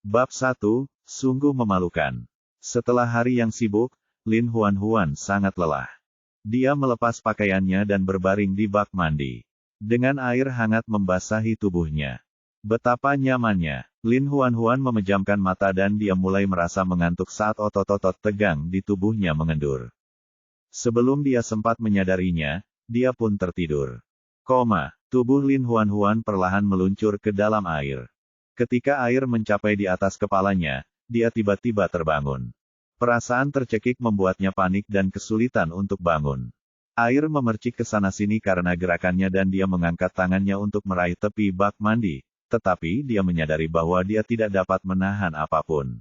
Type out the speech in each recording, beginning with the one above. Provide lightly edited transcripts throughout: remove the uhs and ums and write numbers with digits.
Bab 1, sungguh memalukan. Setelah hari yang sibuk, Lin Huan sangat lelah. Dia melepas pakaiannya dan berbaring di bak mandi. Dengan air hangat membasahi tubuhnya. Betapa nyamannya. Lin Huan memejamkan mata dan dia mulai merasa mengantuk saat otot-otot tegang di tubuhnya mengendur. Sebelum dia sempat menyadarinya, dia pun tertidur. Tubuh Lin Huan perlahan meluncur ke dalam air. Ketika air mencapai di atas kepalanya, dia tiba-tiba terbangun. Perasaan tercekik membuatnya panik dan kesulitan untuk bangun. Air memercik ke sana-sini karena gerakannya dan dia mengangkat tangannya untuk meraih tepi bak mandi, tetapi dia menyadari bahwa dia tidak dapat menahan apapun.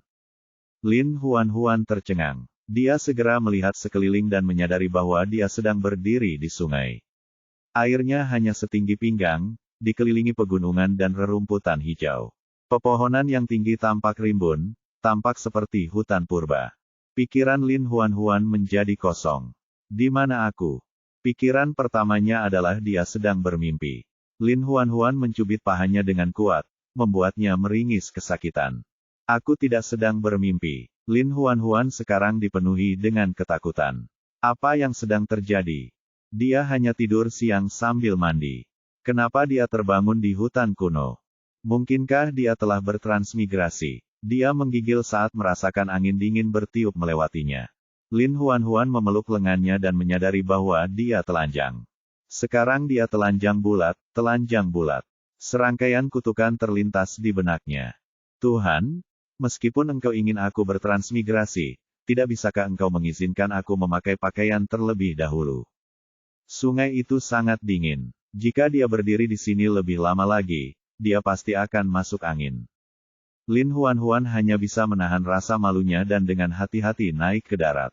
Lin Huan tercengang. Dia segera melihat sekeliling dan menyadari bahwa dia sedang berdiri di sungai. Airnya hanya setinggi pinggang, dikelilingi pegunungan dan rerumputan hijau. Pepohonan yang tinggi tampak rimbun, tampak seperti hutan purba. Pikiran Lin Huan menjadi kosong. Di mana aku? Pikiran pertamanya adalah dia sedang bermimpi. Lin Huan mencubit pahanya dengan kuat, membuatnya meringis kesakitan. Aku tidak sedang bermimpi. Lin Huan sekarang dipenuhi dengan ketakutan. Apa yang sedang terjadi? Dia hanya tidur siang sambil mandi. Kenapa dia terbangun di hutan kuno? Mungkinkah dia telah bertransmigrasi? Dia menggigil saat merasakan angin dingin bertiup melewatinya. Lin Huan memeluk lengannya dan menyadari bahwa dia telanjang. Sekarang dia telanjang bulat. Serangkaian kutukan terlintas di benaknya. Tuhan, meskipun engkau ingin aku bertransmigrasi, tidak bisakah engkau mengizinkan aku memakai pakaian terlebih dahulu? Sungai itu sangat dingin. Jika dia berdiri di sini lebih lama lagi, dia pasti akan masuk angin. Lin Huan hanya bisa menahan rasa malunya dan dengan hati-hati naik ke darat.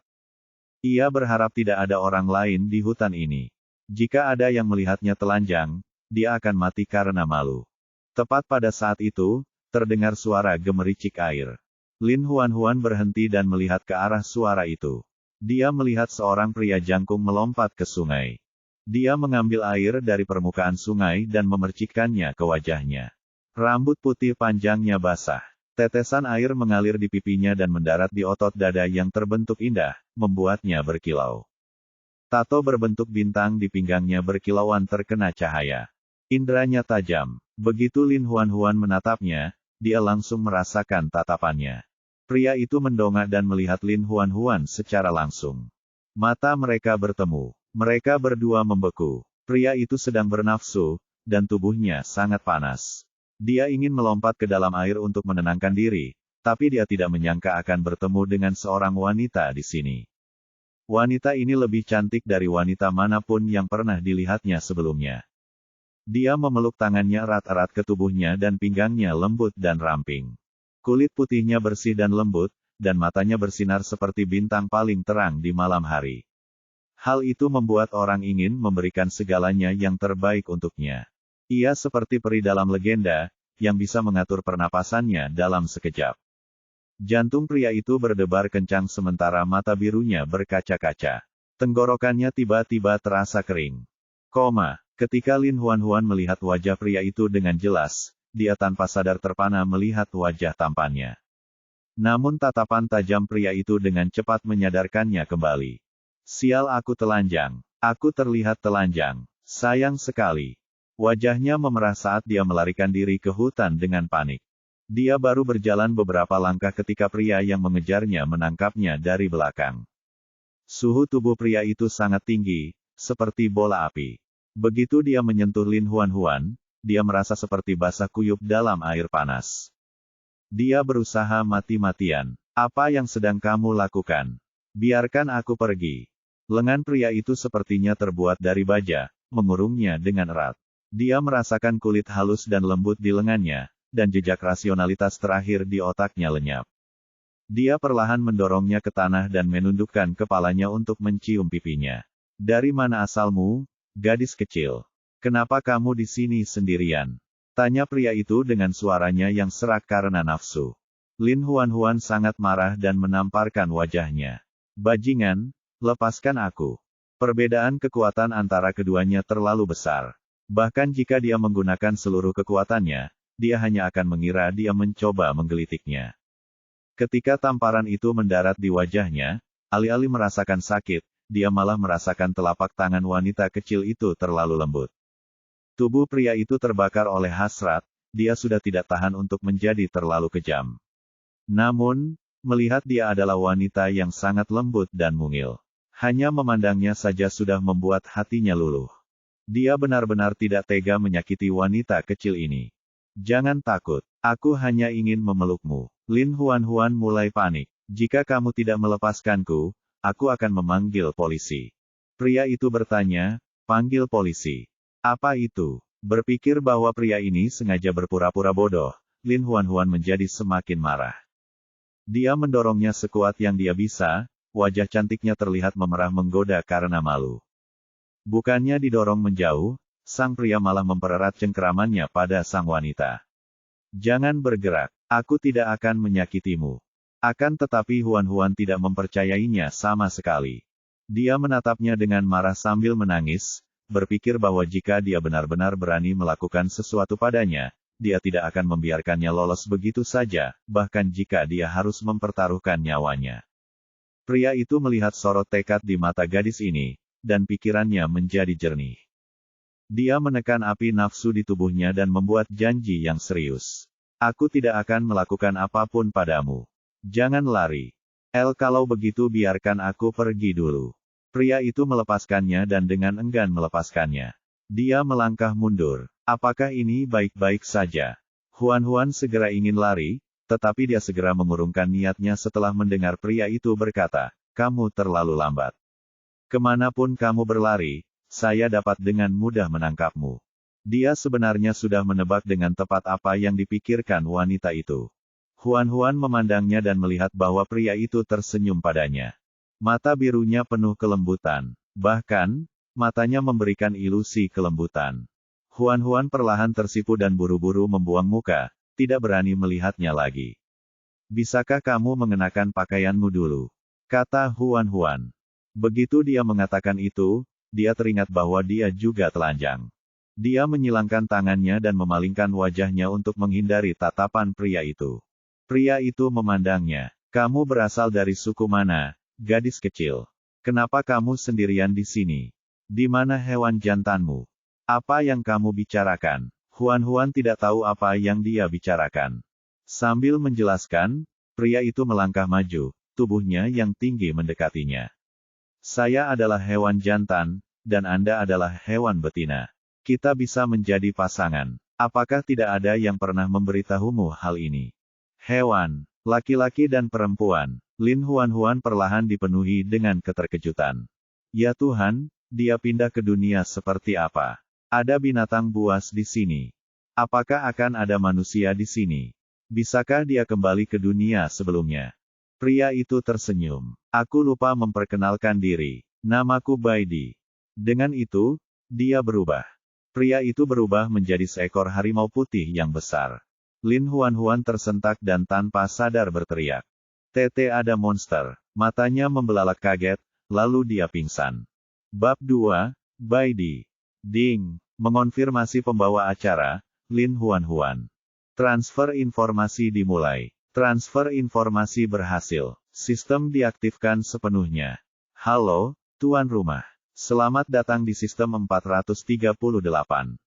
Ia berharap tidak ada orang lain di hutan ini. Jika ada yang melihatnya telanjang, dia akan mati karena malu. Tepat pada saat itu, terdengar suara gemericik air. Lin Huan berhenti dan melihat ke arah suara itu. Dia melihat seorang pria jangkung melompat ke sungai. Dia mengambil air dari permukaan sungai dan memercikkannya ke wajahnya. Rambut putih panjangnya basah. Tetesan air mengalir di pipinya dan mendarat di otot dada yang terbentuk indah, membuatnya berkilau. Tato berbentuk bintang di pinggangnya berkilauan terkena cahaya. Indranya tajam. Begitu Lin Huan menatapnya, dia langsung merasakan tatapannya. Pria itu mendongak dan melihat Lin Huan secara langsung. Mata mereka bertemu. Mereka berdua membeku. Pria itu sedang bernafsu, dan tubuhnya sangat panas. Dia ingin melompat ke dalam air untuk menenangkan diri, tapi dia tidak menyangka akan bertemu dengan seorang wanita di sini. Wanita ini lebih cantik dari wanita manapun yang pernah dilihatnya sebelumnya. Dia memeluk tangannya erat-erat ke tubuhnya dan pinggangnya lembut dan ramping. Kulit putihnya bersih dan lembut, dan matanya bersinar seperti bintang paling terang di malam hari. Hal itu membuat orang ingin memberikan segalanya yang terbaik untuknya. Ia seperti peri dalam legenda, yang bisa mengatur pernapasannya dalam sekejap. Jantung pria itu berdebar kencang sementara mata birunya berkaca-kaca. Tenggorokannya tiba-tiba terasa kering. Ketika Lin Huan melihat wajah pria itu dengan jelas, dia tanpa sadar terpana melihat wajah tampannya. Namun tatapan tajam pria itu dengan cepat menyadarkannya kembali. Sial, aku telanjang. Aku terlihat telanjang. Sayang sekali. Wajahnya memerah saat dia melarikan diri ke hutan dengan panik. Dia baru berjalan beberapa langkah ketika pria yang mengejarnya menangkapnya dari belakang. Suhu tubuh pria itu sangat tinggi, seperti bola api. Begitu dia menyentuh Lin Huan, dia merasa seperti basah kuyup dalam air panas. Dia berusaha mati-matian. Apa yang sedang kamu lakukan? Biarkan aku pergi. Lengan pria itu sepertinya terbuat dari baja, mengurungnya dengan erat. Dia merasakan kulit halus dan lembut di lengannya, dan jejak rasionalitas terakhir di otaknya lenyap. Dia perlahan mendorongnya ke tanah dan menundukkan kepalanya untuk mencium pipinya. Dari mana asalmu, gadis kecil? Kenapa kamu di sini sendirian? Tanya pria itu dengan suaranya yang serak karena nafsu. Lin Huan sangat marah dan menamparkan wajahnya. Bajingan, lepaskan aku. Perbedaan kekuatan antara keduanya terlalu besar. Bahkan jika dia menggunakan seluruh kekuatannya, dia hanya akan mengira dia mencoba menggelitiknya. Ketika tamparan itu mendarat di wajahnya, alih-alih merasakan sakit, dia malah merasakan telapak tangan wanita kecil itu terlalu lembut. Tubuh pria itu terbakar oleh hasrat, dia sudah tidak tahan untuk menjadi terlalu kejam. Namun, melihat dia adalah wanita yang sangat lembut dan mungil. Hanya memandangnya saja sudah membuat hatinya luluh. Dia benar-benar tidak tega menyakiti wanita kecil ini. Jangan takut, aku hanya ingin memelukmu. Lin Huan mulai panik. Jika kamu tidak melepaskanku, aku akan memanggil polisi. Pria itu bertanya, panggil polisi. Apa itu? Berpikir bahwa pria ini sengaja berpura-pura bodoh, Lin Huan menjadi semakin marah. Dia mendorongnya sekuat yang dia bisa, wajah cantiknya terlihat memerah menggoda karena malu. Bukannya didorong menjauh, sang pria malah mempererat cengkeramannya pada sang wanita. Jangan bergerak, aku tidak akan menyakitimu. Akan tetapi Huan tidak mempercayainya sama sekali. Dia menatapnya dengan marah sambil menangis, berpikir bahwa jika dia benar-benar berani melakukan sesuatu padanya, dia tidak akan membiarkannya lolos begitu saja, bahkan jika dia harus mempertaruhkan nyawanya. Pria itu melihat sorot tekad di mata gadis ini, dan pikirannya menjadi jernih. Dia menekan api nafsu di tubuhnya dan membuat janji yang serius. Aku tidak akan melakukan apapun padamu. Jangan lari. Kalau begitu biarkan aku pergi dulu. Pria itu melepaskannya dan dengan enggan melepaskannya. Dia melangkah mundur. Apakah ini baik-baik saja? Huan segera ingin lari, tetapi dia segera mengurungkan niatnya setelah mendengar pria itu berkata, kamu terlalu lambat. Kemanapun kamu berlari, saya dapat dengan mudah menangkapmu. Dia sebenarnya sudah menebak dengan tepat apa yang dipikirkan wanita itu. Huan memandangnya dan melihat bahwa pria itu tersenyum padanya. Mata birunya penuh kelembutan. Bahkan, matanya memberikan ilusi kelembutan. Huan perlahan tersipu dan buru-buru membuang muka, tidak berani melihatnya lagi. Bisakah kamu mengenakan pakaianmu dulu? Kata Huan. Begitu dia mengatakan itu, dia teringat bahwa dia juga telanjang. Dia menyilangkan tangannya dan memalingkan wajahnya untuk menghindari tatapan pria itu. Pria itu memandangnya. Kamu berasal dari suku mana, gadis kecil? Kenapa kamu sendirian di sini? Di mana hewan jantanmu? Apa yang kamu bicarakan? Huan tidak tahu apa yang dia bicarakan. Sambil menjelaskan, pria itu melangkah maju, tubuhnya yang tinggi mendekatinya. Saya adalah hewan jantan, dan Anda adalah hewan betina. Kita bisa menjadi pasangan. Apakah tidak ada yang pernah memberitahumu hal ini? Hewan, laki-laki dan perempuan. Lin Huan perlahan dipenuhi dengan keterkejutan. Ya Tuhan, dia pindah ke dunia seperti apa? Ada binatang buas di sini. Apakah akan ada manusia di sini? Bisakah dia kembali ke dunia sebelumnya? Pria itu tersenyum. Aku lupa memperkenalkan diri. Namaku Baidi. Dengan itu, dia berubah. Pria itu berubah menjadi seekor harimau putih yang besar. Lin Huan tersentak dan tanpa sadar berteriak. Tete ada monster. Matanya membelalak kaget, lalu dia pingsan. Bab 2, Baidi. Ding, mengonfirmasi pembawa acara, Lin Huan. Transfer informasi dimulai. Transfer informasi berhasil. Sistem diaktifkan sepenuhnya. Halo, tuan rumah. Selamat datang di sistem 438.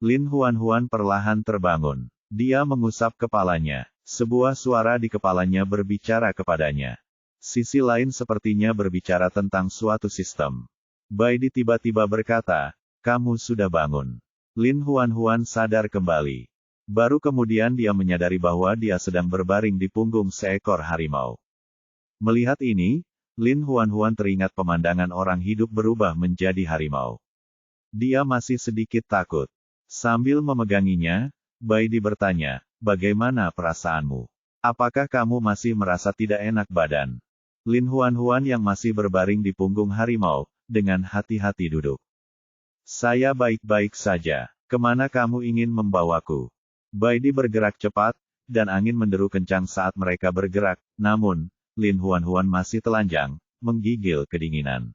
Lin Huan perlahan terbangun. Dia mengusap kepalanya. Sebuah suara di kepalanya berbicara kepadanya. Sisi lain sepertinya berbicara tentang suatu sistem. Baidi tiba-tiba berkata, kamu sudah bangun. Lin Huan sadar kembali. Baru kemudian dia menyadari bahwa dia sedang berbaring di punggung seekor harimau. Melihat ini, Lin Huan teringat pemandangan orang hidup berubah menjadi harimau. Dia masih sedikit takut. Sambil memeganginya, Baidi bertanya, bagaimana perasaanmu? Apakah kamu masih merasa tidak enak badan? Lin Huan yang masih berbaring di punggung harimau, dengan hati-hati duduk. Saya baik-baik saja. Kemana kamu ingin membawaku? Baidi bergerak cepat, dan angin menderu kencang saat mereka bergerak, namun, Lin Huan masih telanjang, menggigil kedinginan.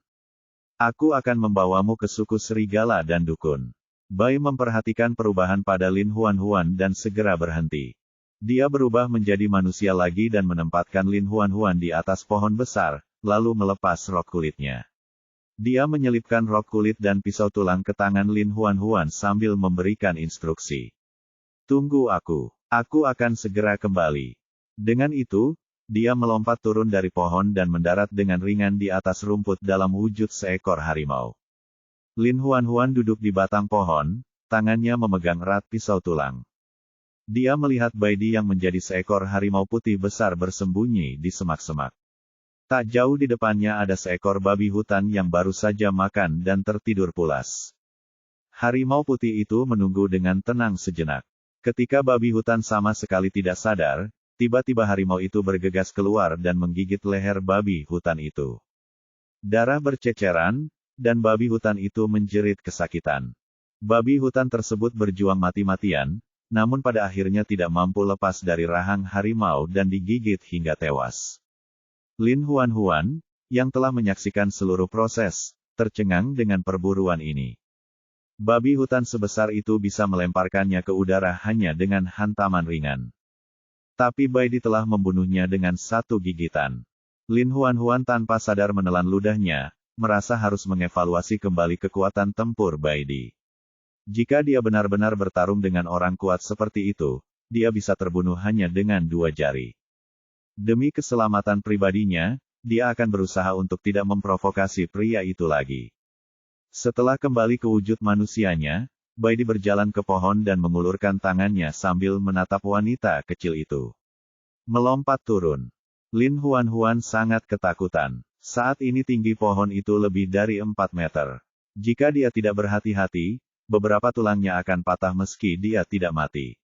Aku akan membawamu ke suku serigala dan dukun. Bai memperhatikan perubahan pada Lin Huan dan segera berhenti. Dia berubah menjadi manusia lagi dan menempatkan Lin Huan di atas pohon besar, lalu melepas rok kulitnya. Dia menyelipkan rok kulit dan pisau tulang ke tangan Lin Huan sambil memberikan instruksi. Tunggu aku akan segera kembali. Dengan itu, dia melompat turun dari pohon dan mendarat dengan ringan di atas rumput dalam wujud seekor harimau. Lin Huan duduk di batang pohon, tangannya memegang erat pisau tulang. Dia melihat Baidi yang menjadi seekor harimau putih besar bersembunyi di semak-semak. Tak jauh di depannya ada seekor babi hutan yang baru saja makan dan tertidur pulas. Harimau putih itu menunggu dengan tenang sejenak. Ketika babi hutan sama sekali tidak sadar, tiba-tiba harimau itu bergegas keluar dan menggigit leher babi hutan itu. Darah berceceran, dan babi hutan itu menjerit kesakitan. Babi hutan tersebut berjuang mati-matian, namun pada akhirnya tidak mampu lepas dari rahang harimau dan digigit hingga tewas. Lin Huan, yang telah menyaksikan seluruh proses, tercengang dengan perburuan ini. Babi hutan sebesar itu bisa melemparkannya ke udara hanya dengan hantaman ringan. Tapi Baidi telah membunuhnya dengan satu gigitan. Lin Huan tanpa sadar menelan ludahnya, merasa harus mengevaluasi kembali kekuatan tempur Baidi. Jika dia benar-benar bertarung dengan orang kuat seperti itu, dia bisa terbunuh hanya dengan 2 jari. Demi keselamatan pribadinya, dia akan berusaha untuk tidak memprovokasi pria itu lagi. Setelah kembali ke wujud manusianya, Baidi berjalan ke pohon dan mengulurkan tangannya sambil menatap wanita kecil itu. Melompat turun. Lin Huan sangat ketakutan. Saat ini tinggi pohon itu lebih dari 4 meter. Jika dia tidak berhati-hati, beberapa tulangnya akan patah meski dia tidak mati.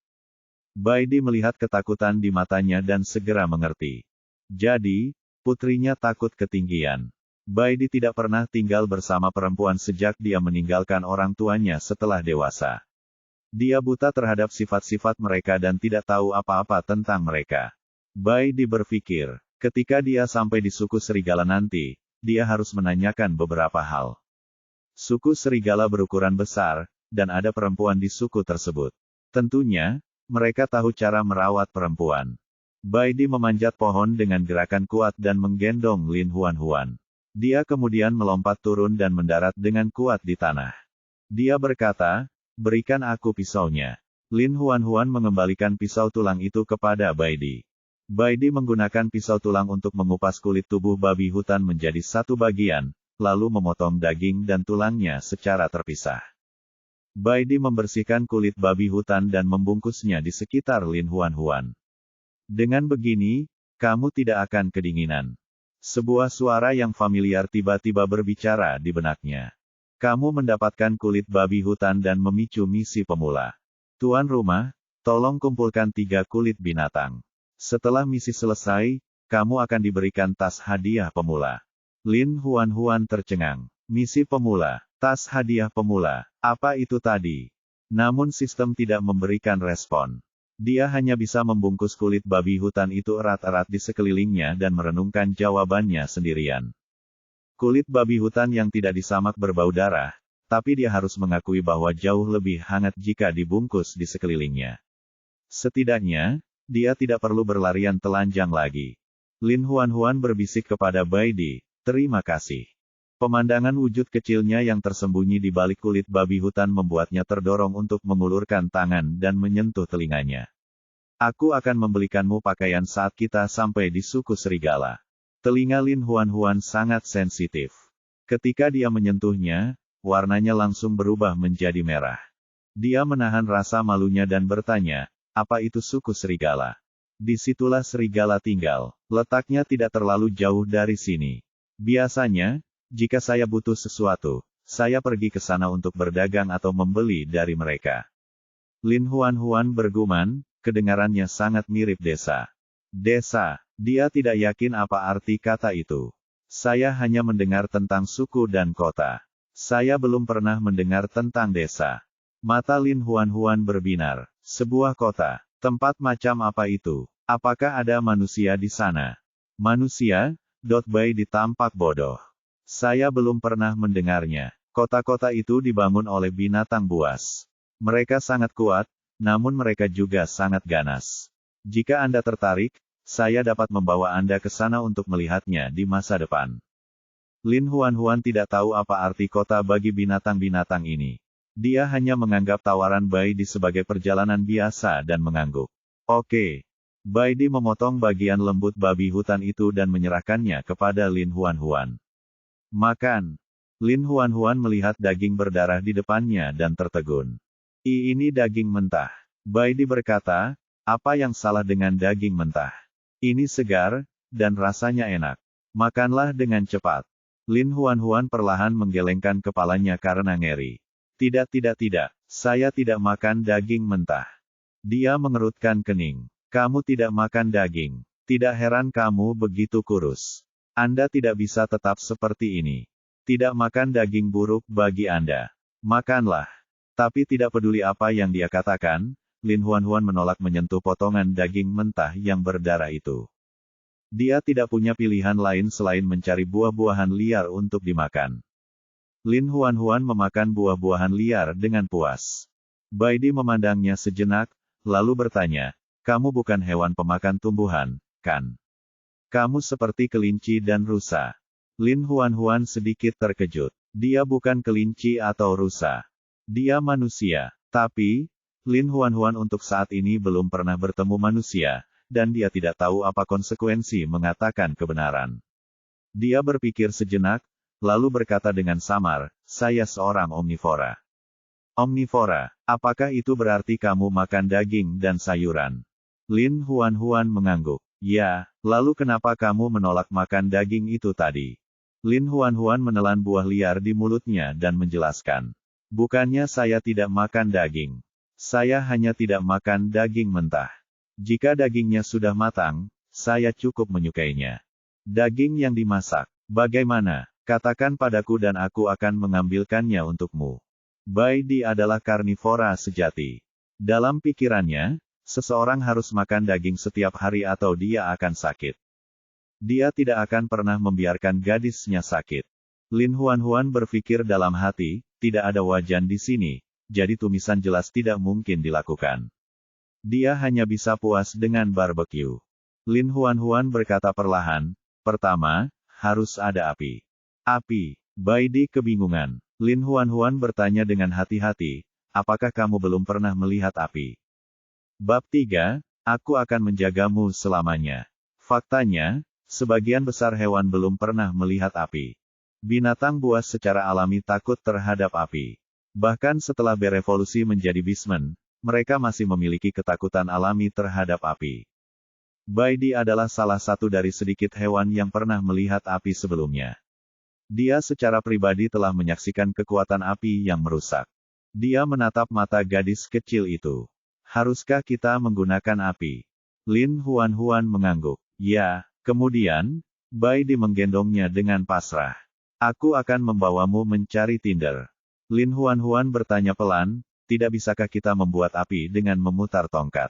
Baidi melihat ketakutan di matanya dan segera mengerti. Jadi, putrinya takut ketinggian. Baidi tidak pernah tinggal bersama perempuan sejak dia meninggalkan orang tuanya setelah dewasa. Dia buta terhadap sifat-sifat mereka dan tidak tahu apa-apa tentang mereka. Baidi berpikir, ketika dia sampai di suku serigala nanti, dia harus menanyakan beberapa hal. Suku serigala berukuran besar, dan ada perempuan di suku tersebut. Tentunya, mereka tahu cara merawat perempuan. Baidi memanjat pohon dengan gerakan kuat dan menggendong Lin Huan. Dia kemudian melompat turun dan mendarat dengan kuat di tanah. Dia berkata, "Berikan aku pisaunya." Lin Huan mengembalikan pisau tulang itu kepada Baidi. Baidi menggunakan pisau tulang untuk mengupas kulit tubuh babi hutan menjadi satu bagian, lalu memotong daging dan tulangnya secara terpisah. Baidi membersihkan kulit babi hutan dan membungkusnya di sekitar Lin Huan. Dengan begini, kamu tidak akan kedinginan. Sebuah suara yang familiar tiba-tiba berbicara di benaknya. Kamu mendapatkan kulit babi hutan dan memicu misi pemula. Tuan rumah, tolong kumpulkan 3 kulit binatang. Setelah misi selesai, kamu akan diberikan tas hadiah pemula. Lin Huan tercengang. Misi pemula, tas hadiah pemula, apa itu tadi? Namun sistem tidak memberikan respon. Dia hanya bisa membungkus kulit babi hutan itu erat-erat di sekelilingnya dan merenungkan jawabannya sendirian. Kulit babi hutan yang tidak disamak berbau darah, tapi dia harus mengakui bahwa jauh lebih hangat jika dibungkus di sekelilingnya. Setidaknya, dia tidak perlu berlarian telanjang lagi. Lin Huan berbisik kepada Baidi, "Terima kasih." Pemandangan wujud kecilnya yang tersembunyi di balik kulit babi hutan membuatnya terdorong untuk mengulurkan tangan dan menyentuh telinganya. "Aku akan membelikanmu pakaian saat kita sampai di suku serigala." Telinga Lin Huan sangat sensitif. Ketika dia menyentuhnya, warnanya langsung berubah menjadi merah. Dia menahan rasa malunya dan bertanya, "Apa itu suku serigala?" "Disitulah serigala tinggal. Letaknya tidak terlalu jauh dari sini. Biasanya, jika saya butuh sesuatu, saya pergi ke sana untuk berdagang atau membeli dari mereka." Lin Huan bergumam, kedengarannya sangat mirip desa. Desa, dia tidak yakin apa arti kata itu. "Saya hanya mendengar tentang suku dan kota. Saya belum pernah mendengar tentang desa." Mata Lin Huan berbinar. "Sebuah kota, tempat macam apa itu? Apakah ada manusia di sana?" "Manusia?" Baidi tampak bodoh. "Saya belum pernah mendengarnya. Kota-kota itu dibangun oleh binatang buas. Mereka sangat kuat, namun mereka juga sangat ganas. Jika Anda tertarik, saya dapat membawa Anda ke sana untuk melihatnya di masa depan. Lin Huan tidak tahu apa arti kota bagi binatang-binatang ini. Dia hanya menganggap tawaran Bai Di sebagai perjalanan biasa dan mengangguk. Oke. Bai Di memotong bagian lembut babi hutan itu dan menyerahkannya kepada Lin Huan. Makan. Lin Huan melihat daging berdarah di depannya dan tertegun. Ini daging mentah. Bai Di berkata, apa yang salah dengan daging mentah? Ini segar, dan rasanya enak. Makanlah dengan cepat. Lin Huan perlahan menggelengkan kepalanya karena ngeri. Tidak, saya tidak makan daging mentah. Dia mengerutkan kening. Kamu tidak makan daging. Tidak heran kamu begitu kurus. Anda tidak bisa tetap seperti ini. Tidak makan daging buruk bagi Anda. Makanlah. Tapi tidak peduli apa yang dia katakan, Lin Huan menolak menyentuh potongan daging mentah yang berdarah itu. Dia tidak punya pilihan lain selain mencari buah-buahan liar untuk dimakan. Lin Huan memakan buah-buahan liar dengan puas. Bai Di memandangnya sejenak, lalu bertanya, kamu bukan hewan pemakan tumbuhan, kan? Kamu seperti kelinci dan rusa. Lin Huan sedikit terkejut. Dia bukan kelinci atau rusa. Dia manusia. Tapi, Lin Huan untuk saat ini belum pernah bertemu manusia, dan dia tidak tahu apa konsekuensi mengatakan kebenaran. Dia berpikir sejenak, lalu berkata dengan samar, saya seorang omnivora. Omnivora, apakah itu berarti kamu makan daging dan sayuran? Lin Huan mengangguk. Ya, lalu kenapa kamu menolak makan daging itu tadi? Lin Huan menelan buah liar di mulutnya dan menjelaskan. Bukannya saya tidak makan daging. Saya hanya tidak makan daging mentah. Jika dagingnya sudah matang, saya cukup menyukainya. Daging yang dimasak, bagaimana? Katakan padaku dan aku akan mengambilkannya untukmu. Bai Di adalah karnivora sejati. Dalam pikirannya, seseorang harus makan daging setiap hari atau dia akan sakit. Dia tidak akan pernah membiarkan gadisnya sakit. Lin Huan berpikir dalam hati, tidak ada wajan di sini, jadi tumisan jelas tidak mungkin dilakukan. Dia hanya bisa puas dengan barbecue. Lin Huan berkata perlahan, pertama, harus ada api. Api. Bai Di kebingungan. Lin Huan bertanya dengan hati-hati, apakah kamu belum pernah melihat api? Bab 3, aku akan menjagamu selamanya. Faktanya, sebagian besar hewan belum pernah melihat api. Binatang buas secara alami takut terhadap api. Bahkan setelah berevolusi menjadi bismen, mereka masih memiliki ketakutan alami terhadap api. Bai Di adalah salah satu dari sedikit hewan yang pernah melihat api sebelumnya. Dia secara pribadi telah menyaksikan kekuatan api yang merusak. Dia menatap mata gadis kecil itu. Haruskah kita menggunakan api? Lin Huan mengangguk. Ya, kemudian, Bai Di menggendongnya dengan pasrah. Aku akan membawamu mencari tinder. Lin Huan bertanya pelan, tidak bisakah kita membuat api dengan memutar tongkat?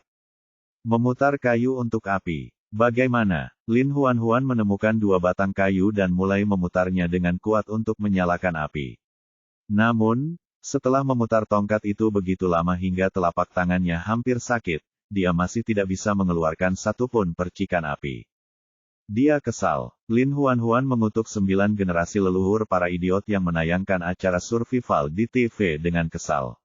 Memutar kayu untuk api. Bagaimana? Lin Huan menemukan 2 batang kayu dan mulai memutarnya dengan kuat untuk menyalakan api. Namun, setelah memutar tongkat itu begitu lama hingga telapak tangannya hampir sakit, dia masih tidak bisa mengeluarkan satupun percikan api. Dia kesal. Lin Huan mengutuk 9 generasi leluhur para idiot yang menayangkan acara survival di TV dengan kesal.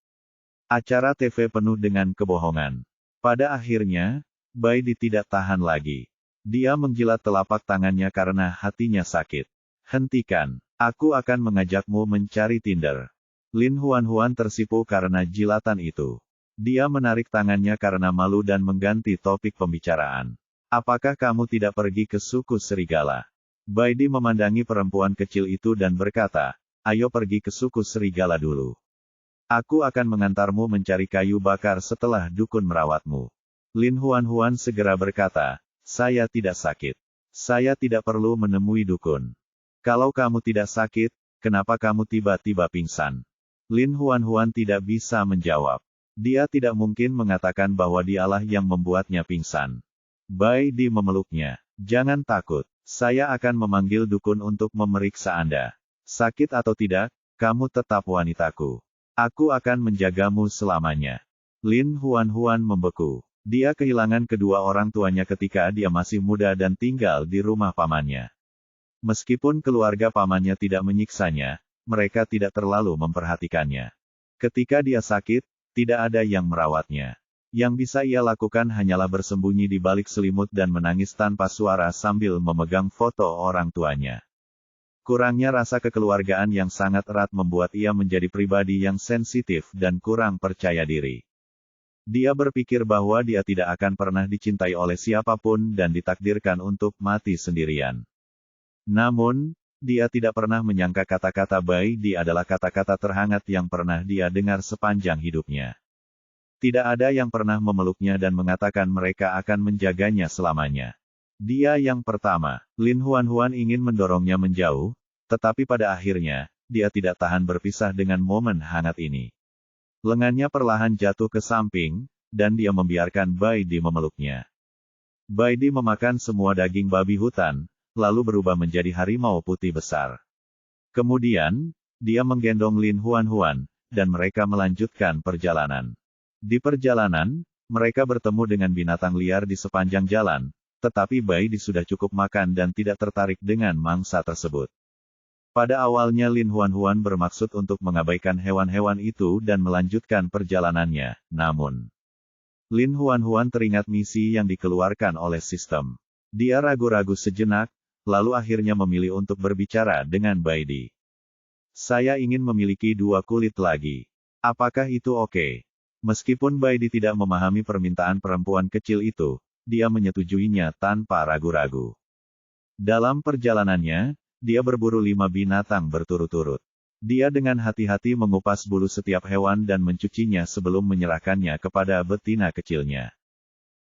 Acara TV penuh dengan kebohongan. Pada akhirnya, Bai Di tidak tahan lagi. Dia menjilat telapak tangannya karena hatinya sakit. Hentikan. Aku akan mengajakmu mencari tinder. Lin Huan tersipu karena jilatan itu. Dia menarik tangannya karena malu dan mengganti topik pembicaraan. Apakah kamu tidak pergi ke suku serigala? Bai Di memandangi perempuan kecil itu dan berkata, ayo pergi ke suku serigala dulu. Aku akan mengantarmu mencari kayu bakar setelah dukun merawatmu. Lin Huan segera berkata, saya tidak sakit. Saya tidak perlu menemui dukun. Kalau kamu tidak sakit, kenapa kamu tiba-tiba pingsan? Lin Huan tidak bisa menjawab. Dia tidak mungkin mengatakan bahwa dialah yang membuatnya pingsan. Bai Di memeluknya. Jangan takut. Saya akan memanggil dukun untuk memeriksa Anda. Sakit atau tidak, kamu tetap wanitaku. Aku akan menjagamu selamanya. Lin Huan membeku. Dia kehilangan kedua orang tuanya ketika dia masih muda dan tinggal di rumah pamannya. Meskipun keluarga pamannya tidak menyiksanya, mereka tidak terlalu memperhatikannya. Ketika dia sakit, tidak ada yang merawatnya. Yang bisa ia lakukan hanyalah bersembunyi di balik selimut dan menangis tanpa suara sambil memegang foto orang tuanya. Kurangnya rasa kekeluargaan yang sangat erat membuat ia menjadi pribadi yang sensitif dan kurang percaya diri. Dia berpikir bahwa dia tidak akan pernah dicintai oleh siapapun dan ditakdirkan untuk mati sendirian. Namun, dia tidak pernah menyangka kata-kata Bai Di adalah kata-kata terhangat yang pernah dia dengar sepanjang hidupnya. Tidak ada yang pernah memeluknya dan mengatakan mereka akan menjaganya selamanya. Dia yang pertama. Lin Huan ingin mendorongnya menjauh, tetapi pada akhirnya, dia tidak tahan berpisah dengan momen hangat ini. Lengannya perlahan jatuh ke samping, dan dia membiarkan Bai Di memeluknya. Bai Di memakan semua daging babi hutan, lalu berubah menjadi harimau putih besar. Kemudian, dia menggendong Lin Huan, dan mereka melanjutkan perjalanan. Di perjalanan, mereka bertemu dengan binatang liar di sepanjang jalan, tetapi Bai Di sudah cukup makan dan tidak tertarik dengan mangsa tersebut. Pada awalnya Lin Huan bermaksud untuk mengabaikan hewan-hewan itu dan melanjutkan perjalanannya, namun Lin Huan teringat misi yang dikeluarkan oleh sistem. Dia ragu-ragu sejenak, lalu akhirnya memilih untuk berbicara dengan Bai Di. Saya ingin memiliki 2 kulit lagi. Apakah itu oke? Meskipun Bai Di tidak memahami permintaan perempuan kecil itu, dia menyetujuinya tanpa ragu-ragu. Dalam perjalanannya, dia berburu 5 binatang berturut-turut. Dia dengan hati-hati mengupas bulu setiap hewan dan mencucinya sebelum menyerahkannya kepada betina kecilnya.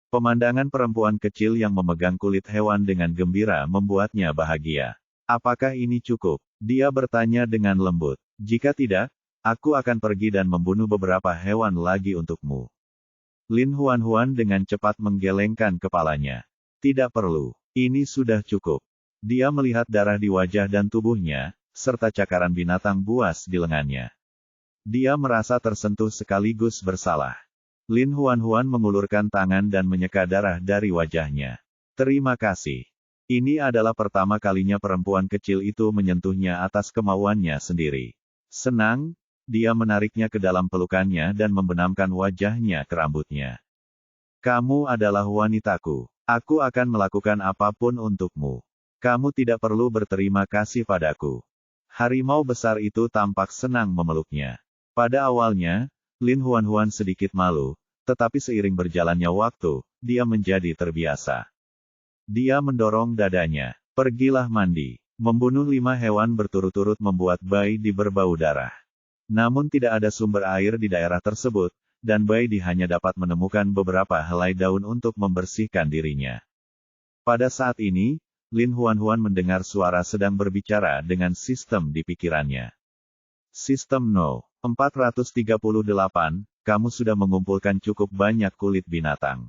Pemandangan perempuan kecil yang memegang kulit hewan dengan gembira membuatnya bahagia. Apakah ini cukup? Dia bertanya dengan lembut. Jika tidak, aku akan pergi dan membunuh beberapa hewan lagi untukmu. Lin Huan dengan cepat menggelengkan kepalanya. Tidak perlu. Ini sudah cukup. Dia melihat darah di wajah dan tubuhnya, serta cakaran binatang buas di lengannya. Dia merasa tersentuh sekaligus bersalah. Lin Huan mengulurkan tangan dan menyeka darah dari wajahnya. Terima kasih. Ini adalah pertama kalinya perempuan kecil itu menyentuhnya atas kemauannya sendiri. Senang, dia menariknya ke dalam pelukannya dan membenamkan wajahnya ke rambutnya. Kamu adalah wanitaku. Aku akan melakukan apapun untukmu. Kamu tidak perlu berterima kasih padaku. Harimau besar itu tampak senang memeluknya. Pada awalnya, Lin Huan sedikit malu, tetapi seiring berjalannya waktu, dia menjadi terbiasa. Dia mendorong dadanya. Pergilah mandi. Membunuh 5 hewan berturut-turut membuat Bai Di berbau darah. Namun tidak ada sumber air di daerah tersebut, dan Bai Di hanya dapat menemukan beberapa helai daun untuk membersihkan dirinya. Pada saat ini, Lin Huan mendengar suara sedang berbicara dengan sistem di pikirannya. Sistem No. 438, kamu sudah mengumpulkan cukup banyak kulit binatang.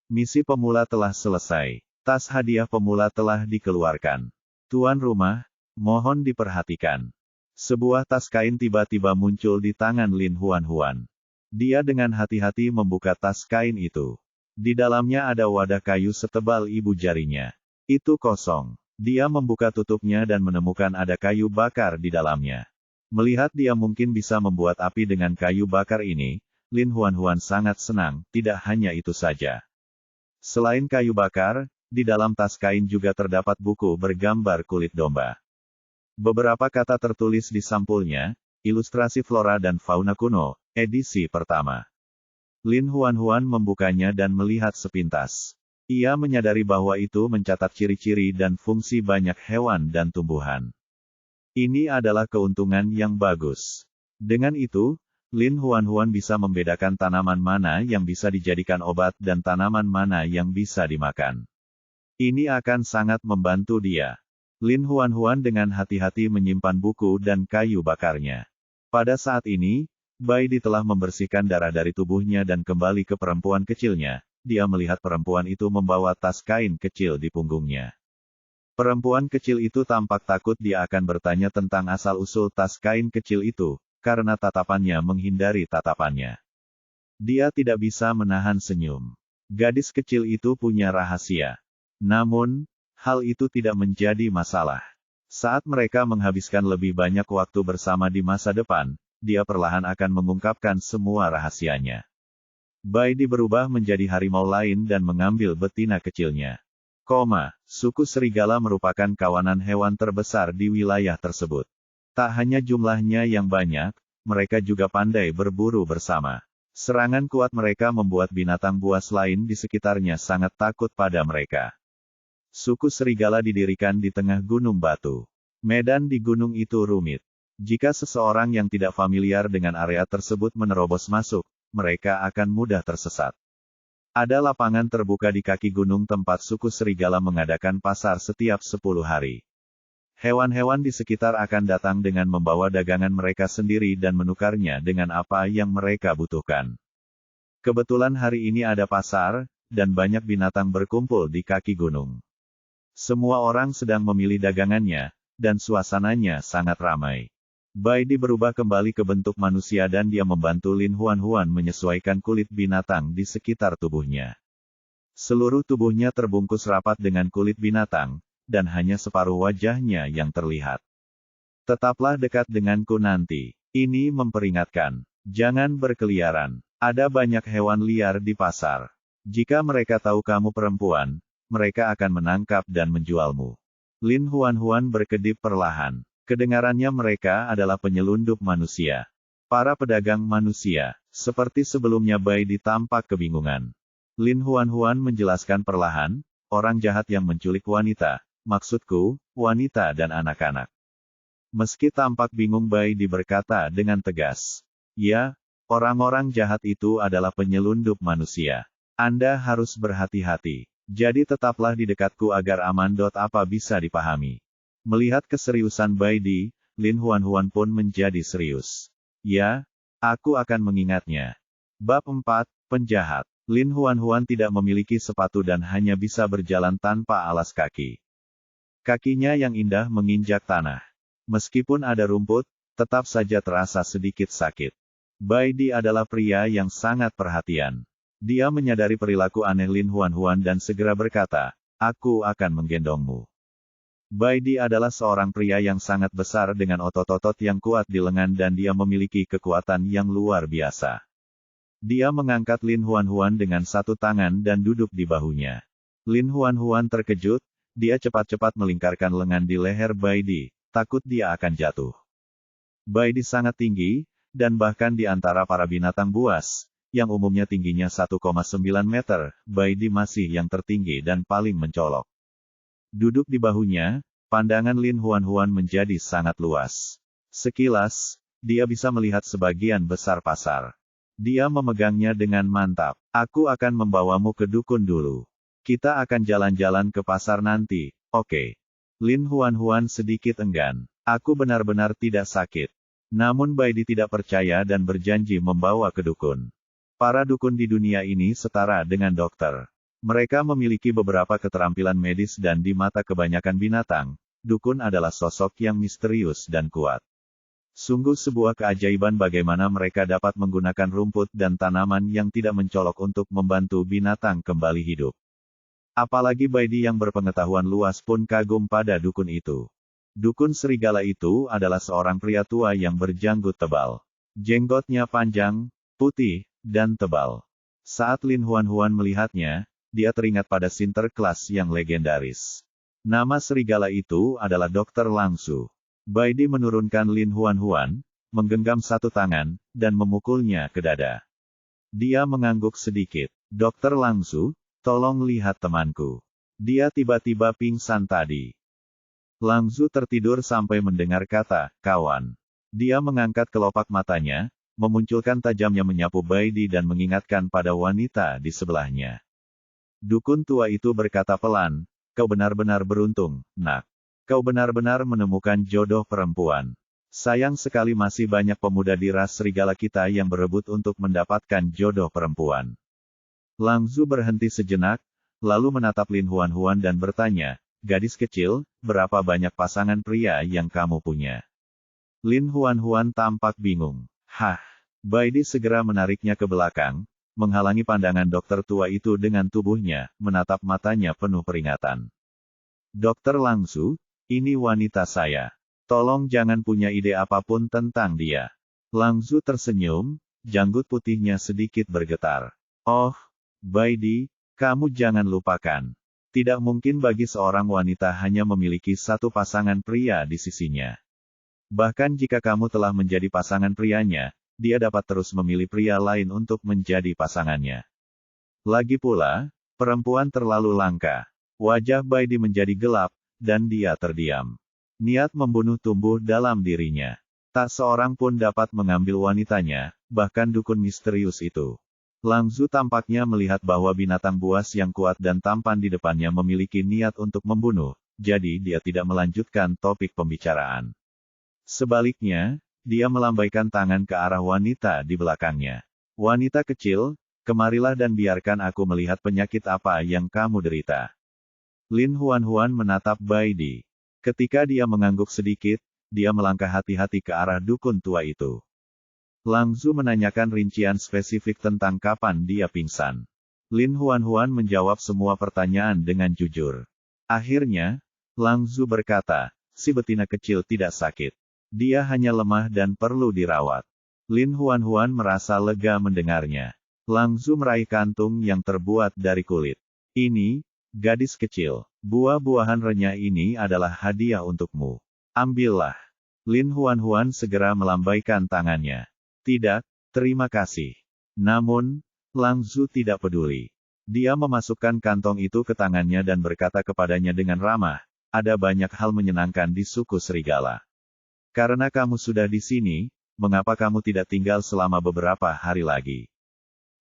Misi pemula telah selesai. Tas hadiah pemula telah dikeluarkan. Tuan rumah, mohon diperhatikan. Sebuah tas kain tiba-tiba muncul di tangan Lin Huan. Dia dengan hati-hati membuka tas kain itu. Di dalamnya ada wadah kayu setebal ibu jarinya. Itu kosong. Dia membuka tutupnya dan menemukan ada kayu bakar di dalamnya. Melihat dia mungkin bisa membuat api dengan kayu bakar ini, Lin Huan sangat senang. Tidak hanya itu saja. Selain kayu bakar, di dalam tas kain juga terdapat buku bergambar kulit domba. Beberapa kata tertulis di sampulnya, ilustrasi flora dan fauna kuno, edisi pertama. Lin Huan membukanya dan melihat sepintas. Ia menyadari bahwa itu mencatat ciri-ciri dan fungsi banyak hewan dan tumbuhan. Ini adalah keuntungan yang bagus. Dengan itu, Lin Huan bisa membedakan tanaman mana yang bisa dijadikan obat dan tanaman mana yang bisa dimakan. Ini akan sangat membantu dia. Lin Huan dengan hati-hati menyimpan buku dan kayu bakarnya. Pada saat ini, Bai Di telah membersihkan darah dari tubuhnya dan kembali ke perempuan kecilnya. Dia melihat perempuan itu membawa tas kain kecil di punggungnya. Perempuan kecil itu tampak takut dia akan bertanya tentang asal-usul tas kain kecil itu, karena tatapannya menghindari tatapannya. Dia tidak bisa menahan senyum. Gadis kecil itu punya rahasia. Namun, hal itu tidak menjadi masalah. Saat mereka menghabiskan lebih banyak waktu bersama di masa depan, dia perlahan akan mengungkapkan semua rahasianya. Baidi berubah menjadi harimau lain dan mengambil betina kecilnya. Suku serigala merupakan kawanan hewan terbesar di wilayah tersebut. Tak hanya jumlahnya yang banyak, mereka juga pandai berburu bersama. Serangan kuat mereka membuat binatang buas lain di sekitarnya sangat takut pada mereka. Suku serigala didirikan di tengah gunung batu. Medan di gunung itu rumit. Jika seseorang yang tidak familiar dengan area tersebut menerobos masuk, mereka akan mudah tersesat. Ada lapangan terbuka di kaki gunung tempat suku serigala mengadakan pasar setiap 10 hari. Hewan-hewan di sekitar akan datang dengan membawa dagangan mereka sendiri dan menukarnya dengan apa yang mereka butuhkan. Kebetulan hari ini ada pasar, dan banyak binatang berkumpul di kaki gunung. Semua orang sedang memilih dagangannya, dan suasananya sangat ramai. Baidi berubah kembali ke bentuk manusia dan dia membantu Lin Huan menyesuaikan kulit binatang di sekitar tubuhnya. Seluruh tubuhnya terbungkus rapat dengan kulit binatang, dan hanya separuh wajahnya yang terlihat. Tetaplah dekat denganku nanti. Ini memperingatkan. Jangan berkeliaran. Ada banyak hewan liar di pasar. Jika mereka tahu kamu perempuan, mereka akan menangkap dan menjualmu. Lin Huan berkedip perlahan. Kedengarannya mereka adalah penyelundup manusia. Para pedagang manusia, seperti sebelumnya Baidi tampak kebingungan. Lin Huan menjelaskan perlahan, orang jahat yang menculik wanita, maksudku, wanita dan anak-anak. Meski tampak bingung Baidi berkata dengan tegas. Ya, orang-orang jahat itu adalah penyelundup manusia. Anda harus berhati-hati. Jadi tetaplah di dekatku agar aman. Apa bisa dipahami? Melihat keseriusan Baidi, Lin Huan pun menjadi serius. Ya, aku akan mengingatnya. Bab 4, Penjahat. Lin Huan tidak memiliki sepatu dan hanya bisa berjalan tanpa alas kaki. Kakinya yang indah menginjak tanah. Meskipun ada rumput, tetap saja terasa sedikit sakit. Baidi adalah pria yang sangat perhatian. Dia menyadari perilaku aneh Lin Huan dan segera berkata, aku akan menggendongmu. Baidi adalah seorang pria yang sangat besar dengan otot-otot yang kuat di lengan dan dia memiliki kekuatan yang luar biasa. Dia mengangkat Lin Huan dengan satu tangan dan duduk di bahunya. Lin Huan terkejut, dia cepat-cepat melingkarkan lengan di leher Baidi, takut dia akan jatuh. Baidi sangat tinggi, dan bahkan di antara para binatang buas, yang umumnya tingginya 1,9 meter, Baidi masih yang tertinggi dan paling mencolok. Duduk di bahunya, pandangan Lin Huan menjadi sangat luas. Sekilas, dia bisa melihat sebagian besar pasar. Dia memegangnya dengan mantap. Aku akan membawamu ke dukun dulu. Kita akan jalan-jalan ke pasar nanti, oke? Lin Huan sedikit enggan. Aku benar-benar tidak sakit. Namun Baidi tidak percaya dan berjanji membawa ke dukun. Para dukun di dunia ini setara dengan dokter. Mereka memiliki beberapa keterampilan medis dan di mata kebanyakan binatang, dukun adalah sosok yang misterius dan kuat. Sungguh sebuah keajaiban bagaimana mereka dapat menggunakan rumput dan tanaman yang tidak mencolok untuk membantu binatang kembali hidup. Apalagi Baidi yang berpengetahuan luas pun kagum pada dukun itu. Dukun serigala itu adalah seorang pria tua yang berjanggut tebal. Jenggotnya panjang, putih, dan tebal. Saat Lin Huan melihatnya, dia teringat pada Sinterklas yang legendaris. Nama serigala itu adalah Dr. Langsu. Baidi menurunkan Lin Huan, menggenggam satu tangan, dan memukulnya ke dada. Dia mengangguk sedikit. Dr. Langsu, tolong lihat temanku. Dia tiba-tiba pingsan tadi. Langsu tertidur sampai mendengar kata, kawan. Dia mengangkat kelopak matanya, memunculkan tajamnya menyapu Baidi dan mengingatkan pada wanita di sebelahnya. Dukun tua itu berkata pelan, kau benar-benar beruntung, nak. Kau benar-benar menemukan jodoh perempuan. Sayang sekali masih banyak pemuda di ras serigala kita yang berebut untuk mendapatkan jodoh perempuan. Langsu berhenti sejenak, lalu menatap Lin Huan dan bertanya, gadis kecil, berapa banyak pasangan pria yang kamu punya? Lin Huan tampak bingung. Hah? Baidi segera menariknya ke belakang, menghalangi pandangan dokter tua itu dengan tubuhnya, menatap matanya penuh peringatan. Dokter Langzu, ini wanita saya. Tolong jangan punya ide apapun tentang dia. Langzu tersenyum, janggut putihnya sedikit bergetar. Oh, Baidi, kamu jangan lupakan. Tidak mungkin bagi seorang wanita hanya memiliki satu pasangan pria di sisinya. Bahkan jika kamu telah menjadi pasangan prianya, dia dapat terus memilih pria lain untuk menjadi pasangannya. Lagi pula, perempuan terlalu langka. Wajah Baidi menjadi gelap, dan dia terdiam. Niat membunuh tumbuh dalam dirinya. Tak seorang pun dapat mengambil wanitanya, bahkan dukun misterius itu. Langzu tampaknya melihat bahwa binatang buas yang kuat dan tampan di depannya memiliki niat untuk membunuh, jadi dia tidak melanjutkan topik pembicaraan. Sebaliknya, dia melambaikan tangan ke arah wanita di belakangnya. Wanita kecil, kemarilah dan biarkan aku melihat penyakit apa yang kamu derita. Lin Huan menatap Baidi. Ketika dia mengangguk sedikit, dia melangkah hati-hati ke arah dukun tua itu. Langzu menanyakan rincian spesifik tentang kapan dia pingsan. Lin Huan menjawab semua pertanyaan dengan jujur. Akhirnya, Langzu berkata, si betina kecil tidak sakit. Dia hanya lemah dan perlu dirawat. Lin Huan merasa lega mendengarnya. Langzu meraih kantung yang terbuat dari kulit. Ini, gadis kecil, buah-buahan renyah ini adalah hadiah untukmu. Ambillah. Lin Huan segera melambaikan tangannya. Tidak, terima kasih. Namun, Langzu tidak peduli. Dia memasukkan kantong itu ke tangannya dan berkata kepadanya dengan ramah, ada banyak hal menyenangkan di suku serigala. Karena kamu sudah di sini, mengapa kamu tidak tinggal selama beberapa hari lagi?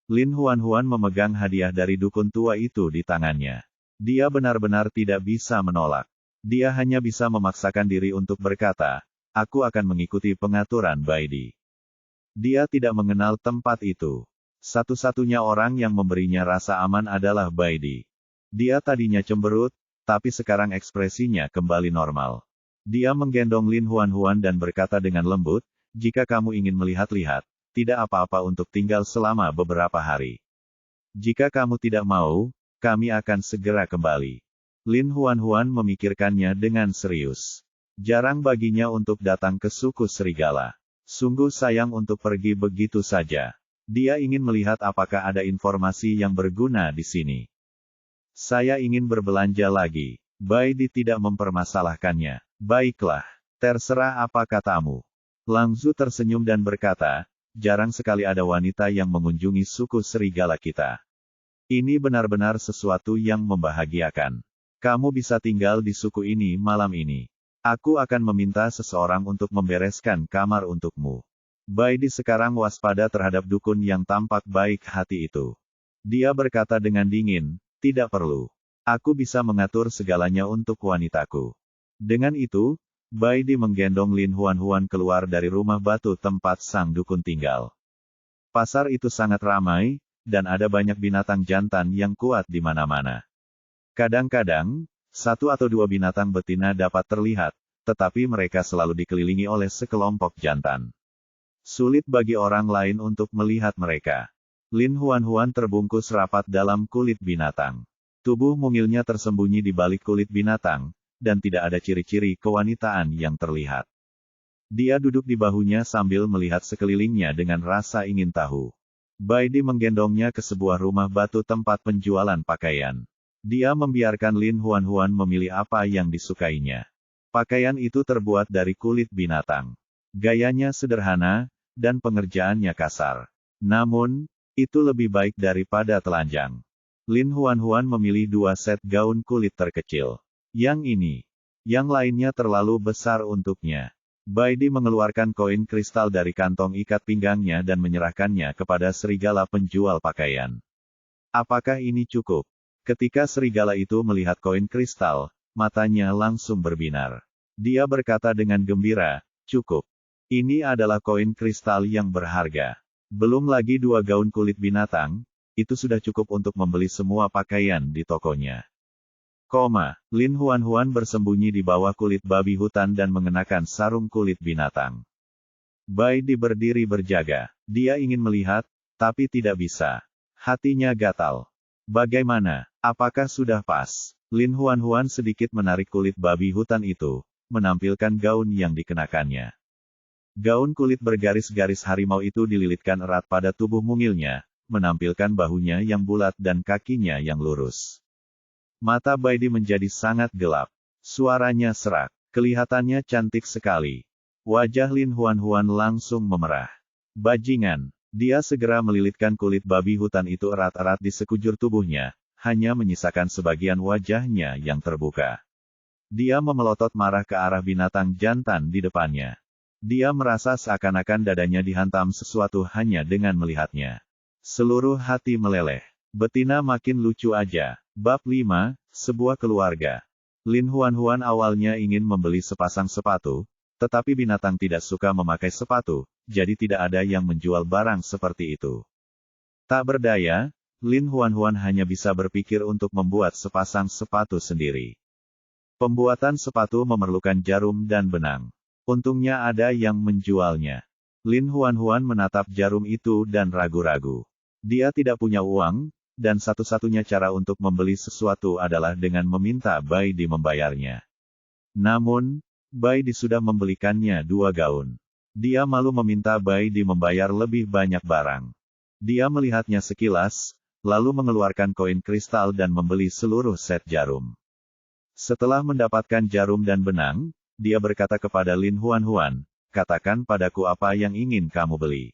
Lin Huan memegang hadiah dari dukun tua itu di tangannya. Dia benar-benar tidak bisa menolak. Dia hanya bisa memaksakan diri untuk berkata, aku akan mengikuti pengaturan Baidi. Dia tidak mengenal tempat itu. Satu-satunya orang yang memberinya rasa aman adalah Baidi. Dia tadinya cemberut, tapi sekarang ekspresinya kembali normal. Dia menggendong Lin Huan dan berkata dengan lembut, jika kamu ingin melihat-lihat, tidak apa-apa untuk tinggal selama beberapa hari. Jika kamu tidak mau, kami akan segera kembali. Lin Huan memikirkannya dengan serius. Jarang baginya untuk datang ke suku serigala. Sungguh sayang untuk pergi begitu saja. Dia ingin melihat apakah ada informasi yang berguna di sini. Saya ingin berbelanja lagi. Baidi tidak mempermasalahkannya. Baiklah, terserah apa katamu. Langzu tersenyum dan berkata, jarang sekali ada wanita yang mengunjungi suku serigala kita. Ini benar-benar sesuatu yang membahagiakan. Kamu bisa tinggal di suku ini malam ini. Aku akan meminta seseorang untuk membereskan kamar untukmu. Baidi sekarang waspada terhadap dukun yang tampak baik hati itu. Dia berkata dengan dingin, tidak perlu. Aku bisa mengatur segalanya untuk wanitaku. Dengan itu, Baidi menggendong Lin Huan keluar dari rumah batu tempat sang dukun tinggal. Pasar itu sangat ramai, dan ada banyak binatang jantan yang kuat di mana-mana. Kadang-kadang, satu atau dua binatang betina dapat terlihat, tetapi mereka selalu dikelilingi oleh sekelompok jantan. Sulit bagi orang lain untuk melihat mereka. Lin Huan terbungkus rapat dalam kulit binatang. Tubuh mungilnya tersembunyi di balik kulit binatang, dan tidak ada ciri-ciri kewanitaan yang terlihat. Dia duduk di bahunya sambil melihat sekelilingnya dengan rasa ingin tahu. Baidi menggendongnya ke sebuah rumah batu tempat penjualan pakaian. Dia membiarkan Lin Huan memilih apa yang disukainya. Pakaian itu terbuat dari kulit binatang. Gayanya sederhana, dan pengerjaannya kasar. Namun, itu lebih baik daripada telanjang. Lin Huan memilih 2 set gaun kulit terkecil. Yang ini. Yang lainnya terlalu besar untuknya. Baidi mengeluarkan koin kristal dari kantong ikat pinggangnya dan menyerahkannya kepada serigala penjual pakaian. Apakah ini cukup? Ketika serigala itu melihat koin kristal, matanya langsung berbinar. Dia berkata dengan gembira, cukup. Ini adalah koin kristal yang berharga. Belum lagi 2 gaun kulit binatang, itu sudah cukup untuk membeli semua pakaian di tokonya. Lin Huan bersembunyi di bawah kulit babi hutan dan mengenakan sarung kulit binatang. Bai Di berdiri berjaga. Dia ingin melihat, tapi tidak bisa. Hatinya gatal. Bagaimana? Apakah sudah pas? Lin Huan sedikit menarik kulit babi hutan itu, menampilkan gaun yang dikenakannya. Gaun kulit bergaris-garis harimau itu dililitkan erat pada tubuh mungilnya, menampilkan bahunya yang bulat dan kakinya yang lurus. Mata Bai Di menjadi sangat gelap. Suaranya serak. Kelihatannya cantik sekali. Wajah Lin Huan langsung memerah. Bajingan. Dia segera melilitkan kulit babi hutan itu erat-erat di sekujur tubuhnya, hanya menyisakan sebagian wajahnya yang terbuka. Dia memelotot marah ke arah binatang jantan di depannya. Dia merasa seakan-akan dadanya dihantam sesuatu hanya dengan melihatnya. Seluruh hati meleleh. Betina makin lucu aja. Bab 5, Sebuah Keluarga. Lin Huan awalnya ingin membeli sepasang sepatu, tetapi binatang tidak suka memakai sepatu, jadi tidak ada yang menjual barang seperti itu. Tak berdaya, Lin Huan hanya bisa berpikir untuk membuat sepasang sepatu sendiri. Pembuatan sepatu memerlukan jarum dan benang. Untungnya ada yang menjualnya. Lin Huan menatap jarum itu dan ragu-ragu. Dia tidak punya uang, dan satu-satunya cara untuk membeli sesuatu adalah dengan meminta Bai Di membayarnya. Namun, Bai Di sudah membelikannya 2 gaun. Dia malu meminta Bai Di membayar lebih banyak barang. Dia melihatnya sekilas, lalu mengeluarkan koin kristal dan membeli seluruh set jarum. Setelah mendapatkan jarum dan benang, dia berkata kepada Lin Huan, "Katakan padaku apa yang ingin kamu beli."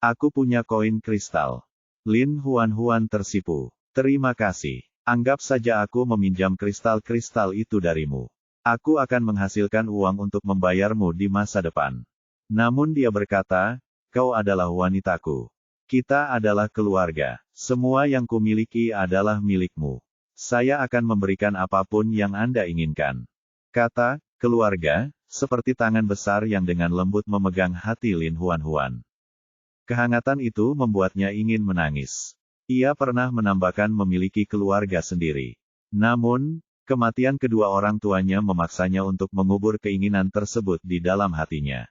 "Aku punya koin kristal." Lin Huan tersipu. "Terima kasih. Anggap saja aku meminjam kristal-kristal itu darimu. Aku akan menghasilkan uang untuk membayarmu di masa depan." Namun dia berkata, "Kau adalah wanitaku. Kita adalah keluarga. Semua yang kumiliki adalah milikmu. Saya akan memberikan apapun yang Anda inginkan." Kata keluarga, seperti tangan besar yang dengan lembut memegang hati Lin Huan. Kehangatan itu membuatnya ingin menangis. Ia pernah menambahkan memiliki keluarga sendiri. Namun, kematian kedua orang tuanya memaksanya untuk mengubur keinginan tersebut di dalam hatinya.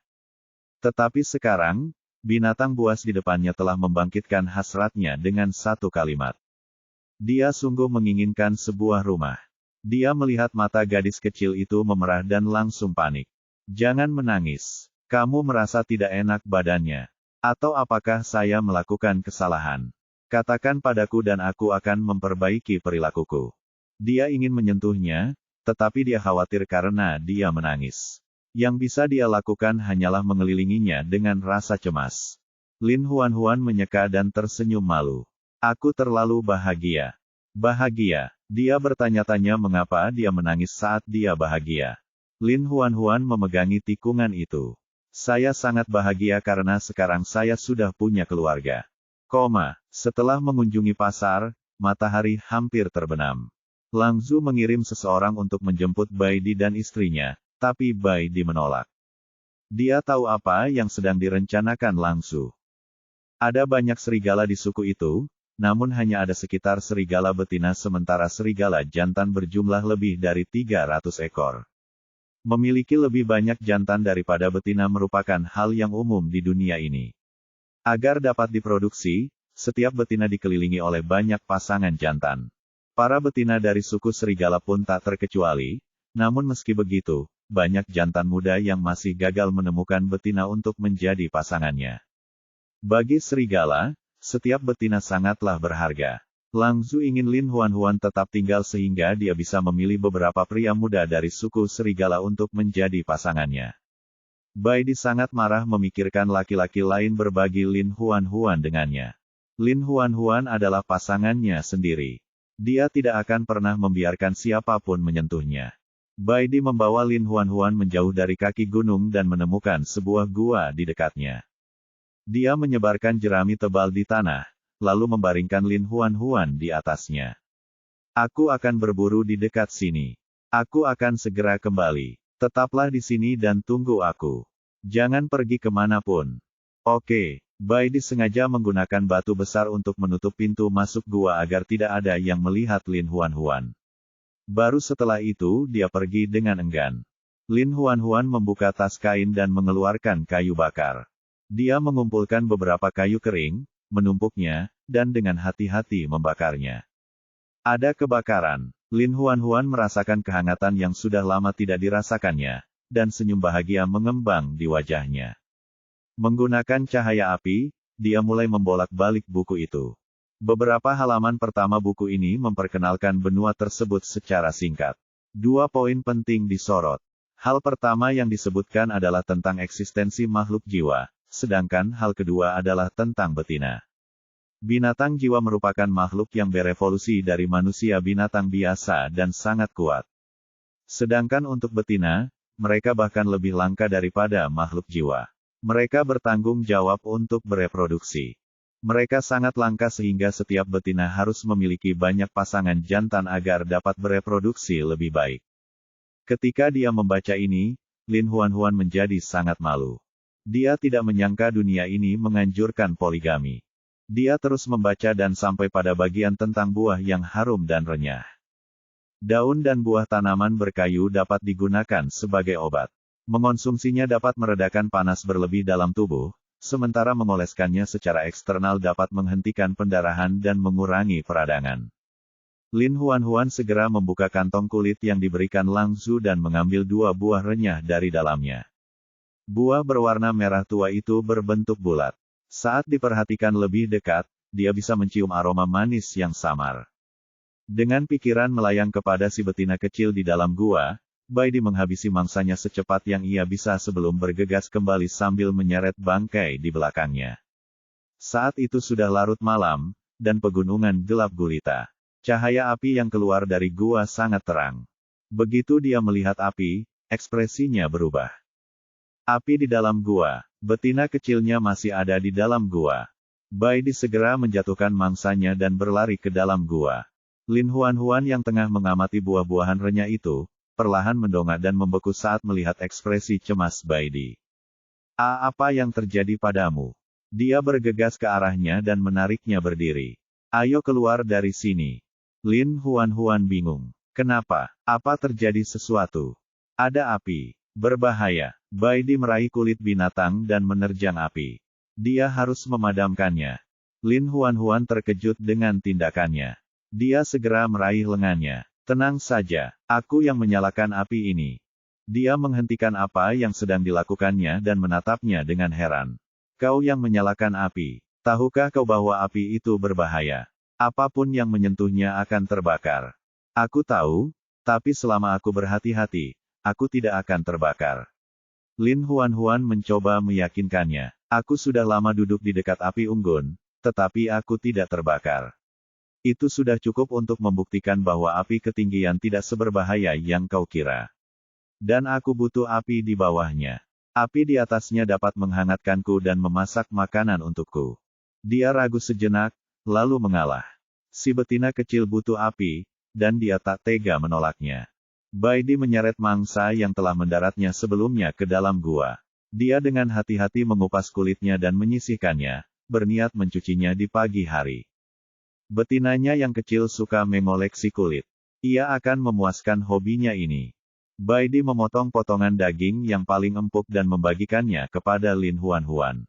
Tetapi sekarang, binatang buas di depannya telah membangkitkan hasratnya dengan satu kalimat. Dia sungguh menginginkan sebuah rumah. Dia melihat mata gadis kecil itu memerah dan langsung panik. "Jangan menangis. Kamu merasa tidak enak badannya. Atau apakah saya melakukan kesalahan? Katakan padaku dan aku akan memperbaiki perilakuku." Dia ingin menyentuhnya, tetapi dia khawatir karena dia menangis. Yang bisa dia lakukan hanyalah mengelilinginya dengan rasa cemas. Lin Huan menyeka dan tersenyum malu. "Aku terlalu bahagia." Bahagia? Dia bertanya-tanya mengapa dia menangis saat dia bahagia. Lin Huan memegangi tikungan itu. "Saya sangat bahagia karena sekarang saya sudah punya keluarga." Setelah mengunjungi pasar, matahari hampir terbenam. Lang Zu mengirim seseorang untuk menjemput Bai Di dan istrinya, tapi Bai Di menolak. Dia tahu apa yang sedang direncanakan Lang Zu. Ada banyak serigala di suku itu, namun hanya ada sekitar serigala betina sementara serigala jantan berjumlah lebih dari 300 ekor. Memiliki lebih banyak jantan daripada betina merupakan hal yang umum di dunia ini. Agar dapat diproduksi, setiap betina dikelilingi oleh banyak pasangan jantan. Para betina dari suku serigala pun tak terkecuali, namun meski begitu, banyak jantan muda yang masih gagal menemukan betina untuk menjadi pasangannya. Bagi serigala, setiap betina sangatlah berharga. Lang Zu ingin Lin Huan tetap tinggal sehingga dia bisa memilih beberapa pria muda dari suku serigala untuk menjadi pasangannya. Bai Di sangat marah memikirkan laki-laki lain berbagi Lin Huan dengannya. Lin Huan adalah pasangannya sendiri. Dia tidak akan pernah membiarkan siapapun menyentuhnya. Bai Di membawa Lin Huan menjauh dari kaki gunung dan menemukan sebuah gua di dekatnya. Dia menyebarkan jerami tebal di tanah, lalu membaringkan Lin Huan di atasnya. "Aku akan berburu di dekat sini. Aku akan segera kembali. Tetaplah di sini dan tunggu aku. Jangan pergi kemanapun." "Oke." Bai Di sengaja menggunakan batu besar untuk menutup pintu masuk gua agar tidak ada yang melihat Lin Huan. Baru setelah itu dia pergi dengan enggan. Lin Huan membuka tas kain dan mengeluarkan kayu bakar. Dia mengumpulkan beberapa kayu kering, menumpuknya, dan dengan hati-hati membakarnya. Ada kebakaran. Lin Huan merasakan kehangatan yang sudah lama tidak dirasakannya, dan senyum bahagia mengembang di wajahnya. Menggunakan cahaya api, dia mulai membolak-balik buku itu. Beberapa halaman pertama buku ini memperkenalkan benua tersebut secara singkat. 2 poin penting disorot. Hal pertama yang disebutkan adalah tentang eksistensi makhluk jiwa, sedangkan hal kedua adalah tentang betina. Binatang jiwa merupakan makhluk yang berevolusi dari manusia binatang biasa dan sangat kuat. Sedangkan untuk betina, mereka bahkan lebih langka daripada makhluk jiwa. Mereka bertanggung jawab untuk bereproduksi. Mereka sangat langka sehingga setiap betina harus memiliki banyak pasangan jantan agar dapat bereproduksi lebih baik. Ketika dia membaca ini, Lin Huan menjadi sangat malu. Dia tidak menyangka dunia ini menganjurkan poligami. Dia terus membaca dan sampai pada bagian tentang buah yang harum dan renyah. Daun dan buah tanaman berkayu dapat digunakan sebagai obat. Mengonsumsinya dapat meredakan panas berlebih dalam tubuh, sementara mengoleskannya secara eksternal dapat menghentikan pendarahan dan mengurangi peradangan. Lin Huan segera membuka kantong kulit yang diberikan Lang Zhu dan mengambil 2 buah renyah dari dalamnya. Buah berwarna merah tua itu berbentuk bulat. Saat diperhatikan lebih dekat, dia bisa mencium aroma manis yang samar. Dengan pikiran melayang kepada si betina kecil di dalam gua, Baidi menghabisi mangsanya secepat yang ia bisa sebelum bergegas kembali sambil menyeret bangkai di belakangnya. Saat itu sudah larut malam, dan pegunungan gelap gulita. Cahaya api yang keluar dari gua sangat terang. Begitu dia melihat api, ekspresinya berubah. Api di dalam gua, betina kecilnya masih ada di dalam gua. Baidi segera menjatuhkan mangsanya dan berlari ke dalam gua. Lin Huan yang tengah mengamati buah-buahan renyah itu, perlahan mendongak dan membeku saat melihat ekspresi cemas Baidi. Apa yang terjadi padamu? Dia bergegas ke arahnya dan menariknya berdiri. Ayo keluar dari sini. Lin Huan bingung. Kenapa? Apa terjadi sesuatu? Ada api. Berbahaya. Baidi meraih kulit binatang dan menerjang api. Dia harus memadamkannya. Lin Huan terkejut dengan tindakannya. Dia segera meraih lengannya. Tenang saja, aku yang menyalakan api ini. Dia menghentikan apa yang sedang dilakukannya dan menatapnya dengan heran. Kau yang menyalakan api. Tahukah kau bahwa api itu berbahaya? Apapun yang menyentuhnya akan terbakar. Aku tahu, tapi selama aku berhati-hati, aku tidak akan terbakar. Lin Huan mencoba meyakinkannya. Aku sudah lama duduk di dekat api unggun, tetapi aku tidak terbakar. Itu sudah cukup untuk membuktikan bahwa api ketinggian tidak seberbahaya yang kau kira. Dan aku butuh api di bawahnya. Api di atasnya dapat menghangatkanku dan memasak makanan untukku. Dia ragu sejenak, lalu mengalah. Si betina kecil butuh api, dan dia tak tega menolaknya. Baidi menyeret mangsa yang telah mendaratnya sebelumnya ke dalam gua. Dia dengan hati-hati mengupas kulitnya dan menyisihkannya, berniat mencucinya di pagi hari. Betinanya yang kecil suka mengoleksi kulit. Ia akan memuaskan hobinya ini. Baidi memotong potongan daging yang paling empuk dan membagikannya kepada Lin Huan.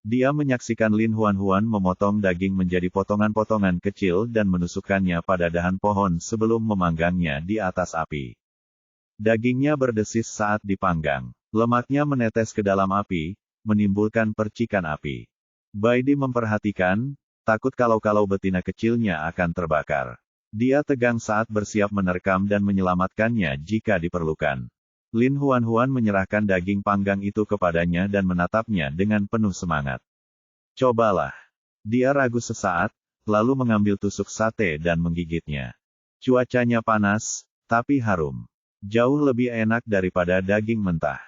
Dia menyaksikan Lin Huan memotong daging menjadi potongan-potongan kecil dan menusukkannya pada dahan pohon sebelum memanggangnya di atas api. Dagingnya berdesis saat dipanggang. Lemaknya menetes ke dalam api, menimbulkan percikan api. Baidi memperhatikan, takut kalau betina kecilnya akan terbakar. Dia tegang saat bersiap menerkam dan menyelamatkannya jika diperlukan. Lin Huan menyerahkan daging panggang itu kepadanya dan menatapnya dengan penuh semangat. Cobalah. Dia ragu sesaat, lalu mengambil tusuk sate dan menggigitnya. Cuacanya panas, tapi harum. Jauh lebih enak daripada daging mentah.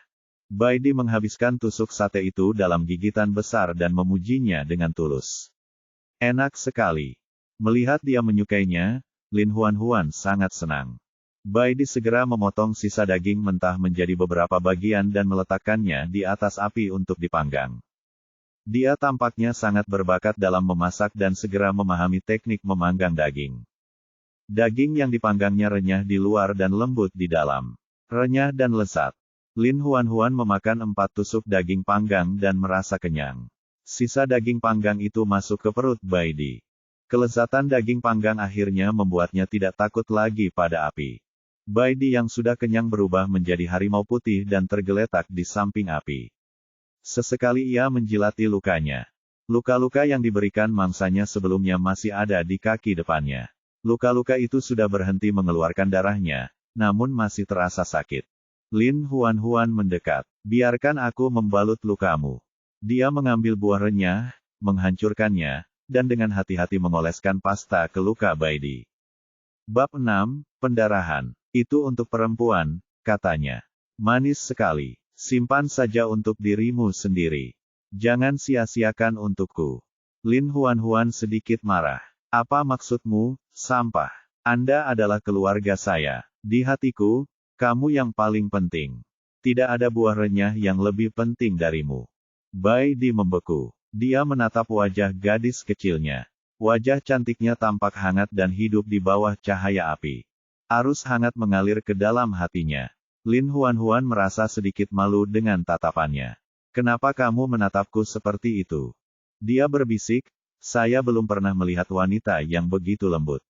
Baidi menghabiskan tusuk sate itu dalam gigitan besar dan memujinya dengan tulus. Enak sekali. Melihat dia menyukainya, Lin Huan sangat senang. Baidi segera memotong sisa daging mentah menjadi beberapa bagian dan meletakkannya di atas api untuk dipanggang. Dia tampaknya sangat berbakat dalam memasak dan segera memahami teknik memanggang daging. Daging yang dipanggangnya renyah di luar dan lembut di dalam. Renyah dan lezat. Lin Huan memakan 4 tusuk daging panggang dan merasa kenyang. Sisa daging panggang itu masuk ke perut Bai Di. Kelezatan daging panggang akhirnya membuatnya tidak takut lagi pada api. Bai Di yang sudah kenyang berubah menjadi harimau putih dan tergeletak di samping api. Sesekali ia menjilati lukanya. Luka-luka yang diberikan mangsanya sebelumnya masih ada di kaki depannya. Luka-luka itu sudah berhenti mengeluarkan darahnya, namun masih terasa sakit. Lin Huan mendekat. Biarkan aku membalut lukamu. Dia mengambil buah renyah, menghancurkannya, dan dengan hati-hati mengoleskan pasta ke luka Bai Di. Bab 6, Pendarahan. Itu untuk perempuan, katanya. Manis sekali. Simpan saja untuk dirimu sendiri. Jangan sia-siakan untukku. Lin Huan sedikit marah. Apa maksudmu, sampah? Anda adalah keluarga saya. Di hatiku, kamu yang paling penting. Tidak ada buah renyah yang lebih penting darimu. Bai Di membeku. Dia menatap wajah gadis kecilnya. Wajah cantiknya tampak hangat dan hidup di bawah cahaya api. Arus hangat mengalir ke dalam hatinya. Lin Huan merasa sedikit malu dengan tatapannya. Kenapa kamu menatapku seperti itu? Dia berbisik, saya belum pernah melihat wanita yang begitu lembut.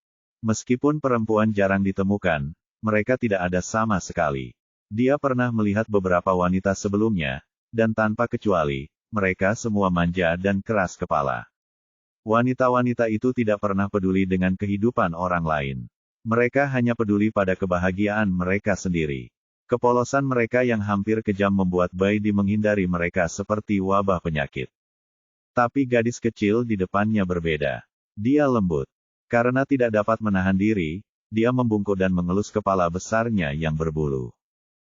Meskipun perempuan jarang ditemukan, mereka tidak ada sama sekali. Dia pernah melihat beberapa wanita sebelumnya, dan tanpa kecuali, mereka semua manja dan keras kepala. Wanita-wanita itu tidak pernah peduli dengan kehidupan orang lain. Mereka hanya peduli pada kebahagiaan mereka sendiri. Kepolosan mereka yang hampir kejam membuat Bai Di menghindari mereka seperti wabah penyakit. Tapi gadis kecil di depannya berbeda. Dia lembut. Karena tidak dapat menahan diri, dia membungkuk dan mengelus kepala besarnya yang berbulu.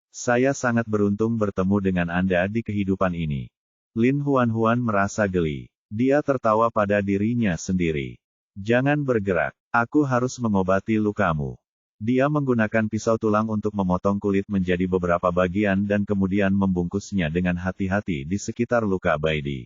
Saya sangat beruntung bertemu dengan Anda di kehidupan ini. Lin Huan merasa geli. Dia tertawa pada dirinya sendiri. Jangan bergerak. Aku harus mengobati lukamu. Dia menggunakan pisau tulang untuk memotong kulit menjadi beberapa bagian dan kemudian membungkusnya dengan hati-hati di sekitar luka Bai Di.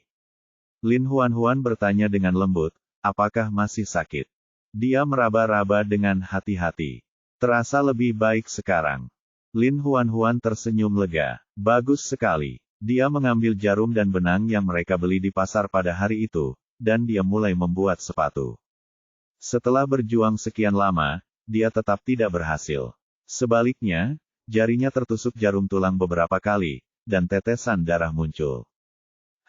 Lin Huan bertanya dengan lembut, apakah masih sakit? Dia meraba-raba dengan hati-hati. Terasa lebih baik sekarang. Lin Huan tersenyum lega. Bagus sekali. Dia mengambil jarum dan benang yang mereka beli di pasar pada hari itu, dan dia mulai membuat sepatu. Setelah berjuang sekian lama, dia tetap tidak berhasil. Sebaliknya, jarinya tertusuk jarum tulang beberapa kali, dan tetesan darah muncul.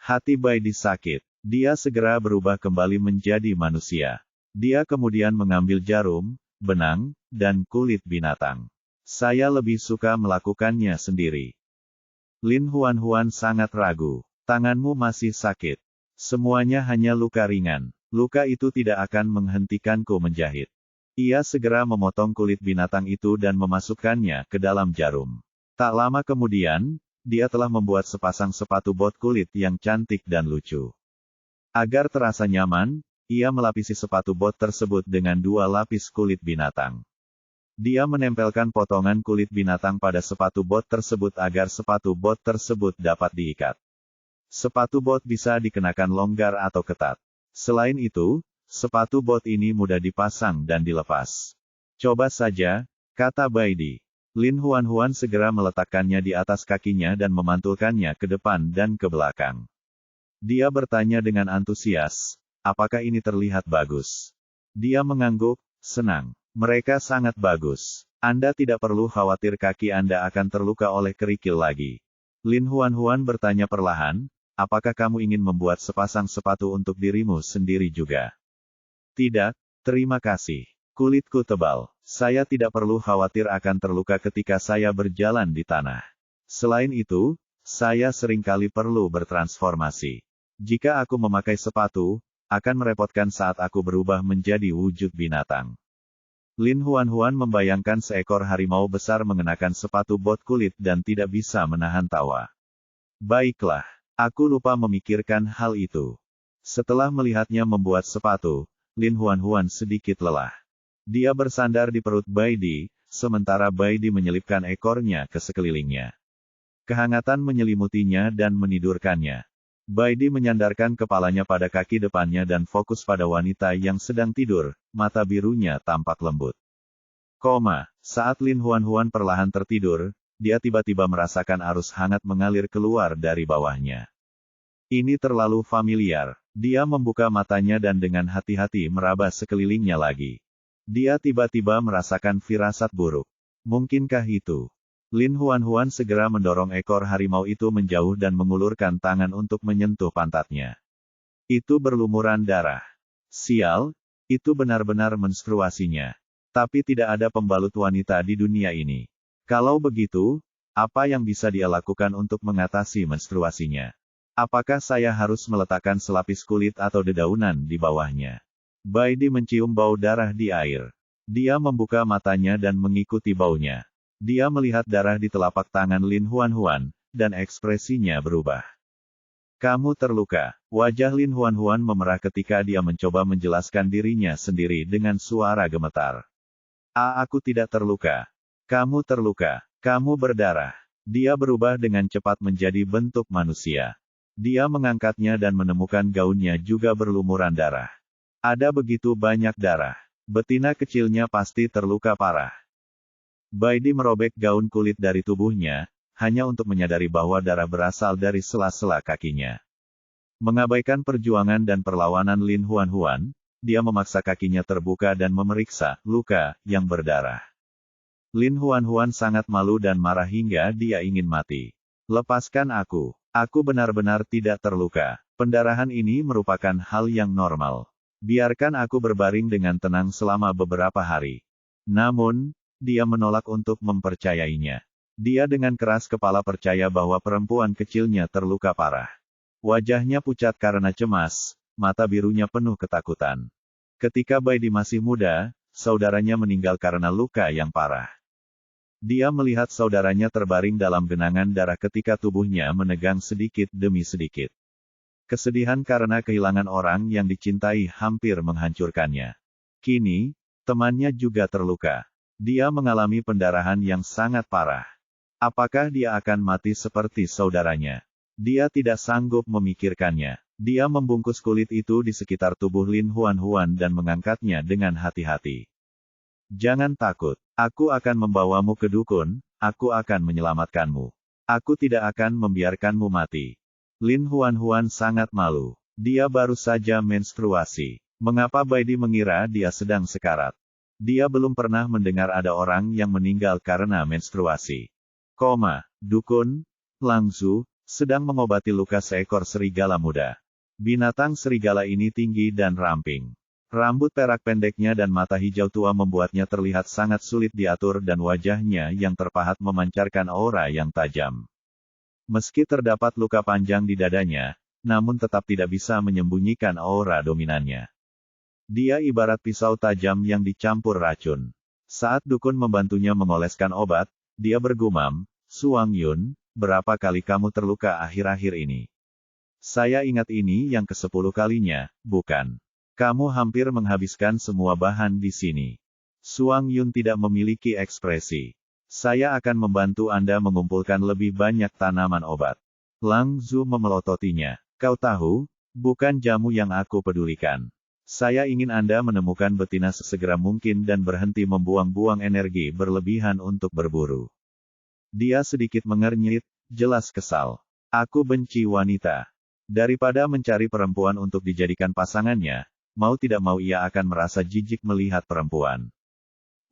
Hati Bai Di sakit. Dia segera berubah kembali menjadi manusia. Dia kemudian mengambil jarum, benang, dan kulit binatang. Saya lebih suka melakukannya sendiri. Lin Huan sangat ragu. Tanganmu masih sakit. Semuanya hanya luka ringan. Luka itu tidak akan menghentikanku menjahit. Ia segera memotong kulit binatang itu dan memasukkannya ke dalam jarum. Tak lama kemudian, dia telah membuat sepasang sepatu bot kulit yang cantik dan lucu. Agar terasa nyaman, ia melapisi sepatu bot tersebut dengan 2 lapis kulit binatang. Dia menempelkan potongan kulit binatang pada sepatu bot tersebut agar sepatu bot tersebut dapat diikat. Sepatu bot bisa dikenakan longgar atau ketat. Selain itu, sepatu bot ini mudah dipasang dan dilepas. Coba saja, kata Bai Di. Lin Huan segera meletakkannya di atas kakinya dan memantulkannya ke depan dan ke belakang. Dia bertanya dengan antusias, apakah ini terlihat bagus? Dia mengangguk, senang. Mereka sangat bagus. Anda tidak perlu khawatir kaki Anda akan terluka oleh kerikil lagi. Lin Huan bertanya perlahan, apakah kamu ingin membuat sepasang sepatu untuk dirimu sendiri juga? Tidak, terima kasih. Kulitku tebal. Saya tidak perlu khawatir akan terluka ketika saya berjalan di tanah. Selain itu, saya seringkali perlu bertransformasi. Jika aku memakai sepatu, akan merepotkan saat aku berubah menjadi wujud binatang. Lin Huan membayangkan seekor harimau besar mengenakan sepatu bot kulit dan tidak bisa menahan tawa. Baiklah, aku lupa memikirkan hal itu. Setelah melihatnya membuat sepatu, Lin Huan sedikit lelah. Dia bersandar di perut Bai Di, sementara Bai Di menyelipkan ekornya ke sekelilingnya. Kehangatan menyelimutinya dan menidurkannya. Bai Di menyandarkan kepalanya pada kaki depannya dan fokus pada wanita yang sedang tidur, mata birunya tampak lembut. Saat Lin Huan perlahan tertidur, dia tiba-tiba merasakan arus hangat mengalir keluar dari bawahnya. Ini terlalu familiar. Dia membuka matanya dan dengan hati-hati meraba sekelilingnya lagi. Dia tiba-tiba merasakan firasat buruk. Mungkinkah itu? Lin Huan segera mendorong ekor harimau itu menjauh dan mengulurkan tangan untuk menyentuh pantatnya. Itu berlumuran darah. Sial, itu benar-benar menstruasinya. Tapi tidak ada pembalut wanita di dunia ini. Kalau begitu, apa yang bisa dia lakukan untuk mengatasi menstruasinya? Apakah saya harus meletakkan selapis kulit atau dedaunan di bawahnya? Baidi mencium bau darah di air. Dia membuka matanya dan mengikuti baunya. Dia melihat darah di telapak tangan Lin Huan, dan ekspresinya berubah. Kamu terluka. Wajah Lin Huan memerah ketika dia mencoba menjelaskan dirinya sendiri dengan suara gemetar. Aku tidak terluka. Kamu terluka. Kamu berdarah. Dia berubah dengan cepat menjadi bentuk manusia. Dia mengangkatnya dan menemukan gaunnya juga berlumuran darah. Ada begitu banyak darah. Betina kecilnya pasti terluka parah. Baidi merobek gaun kulit dari tubuhnya, hanya untuk menyadari bahwa darah berasal dari sela-sela kakinya. Mengabaikan perjuangan dan perlawanan Lin Huan, dia memaksa kakinya terbuka dan memeriksa luka yang berdarah. Lin Huan sangat malu dan marah hingga dia ingin mati. Lepaskan aku. Aku benar-benar tidak terluka. Pendarahan ini merupakan hal yang normal. Biarkan aku berbaring dengan tenang selama beberapa hari. Namun, dia menolak untuk mempercayainya. Dia dengan keras kepala percaya bahwa perempuan kecilnya terluka parah. Wajahnya pucat karena cemas, mata birunya penuh ketakutan. Ketika Baidi masih muda, saudaranya meninggal karena luka yang parah. Dia melihat saudaranya terbaring dalam genangan darah ketika tubuhnya menegang sedikit demi sedikit. Kesedihan karena kehilangan orang yang dicintai hampir menghancurkannya. Kini, temannya juga terluka. Dia mengalami pendarahan yang sangat parah. Apakah dia akan mati seperti saudaranya? Dia tidak sanggup memikirkannya. Dia membungkus kulit itu di sekitar tubuh Lin Huan dan mengangkatnya dengan hati-hati. Jangan takut. Aku akan membawamu ke dukun, aku akan menyelamatkanmu. Aku tidak akan membiarkanmu mati. Lin Huan sangat malu. Dia baru saja menstruasi. Mengapa Baidi mengira dia sedang sekarat? Dia belum pernah mendengar ada orang yang meninggal karena menstruasi. Dukun, Langzu, sedang mengobati luka seekor serigala muda. Binatang serigala ini tinggi dan ramping. Rambut perak pendeknya dan mata hijau tua membuatnya terlihat sangat sulit diatur dan wajahnya yang terpahat memancarkan aura yang tajam. Meski terdapat luka panjang di dadanya, namun tetap tidak bisa menyembunyikan aura dominannya. Dia ibarat pisau tajam yang dicampur racun. Saat dukun membantunya mengoleskan obat, dia bergumam, Suang Yun, berapa kali kamu terluka akhir-akhir ini? Saya ingat ini yang ke-10 kalinya, bukan? Kamu hampir menghabiskan semua bahan di sini. Suang Yun tidak memiliki ekspresi. Saya akan membantu Anda mengumpulkan lebih banyak tanaman obat. Lang Zu memelototinya. Kau tahu, bukan jamu yang aku pedulikan. Saya ingin Anda menemukan betina sesegera mungkin dan berhenti membuang-buang energi berlebihan untuk berburu. Dia sedikit mengernyit, jelas kesal. Aku benci wanita. Daripada mencari perempuan untuk dijadikan pasangannya, mau tidak mau ia akan merasa jijik melihat perempuan.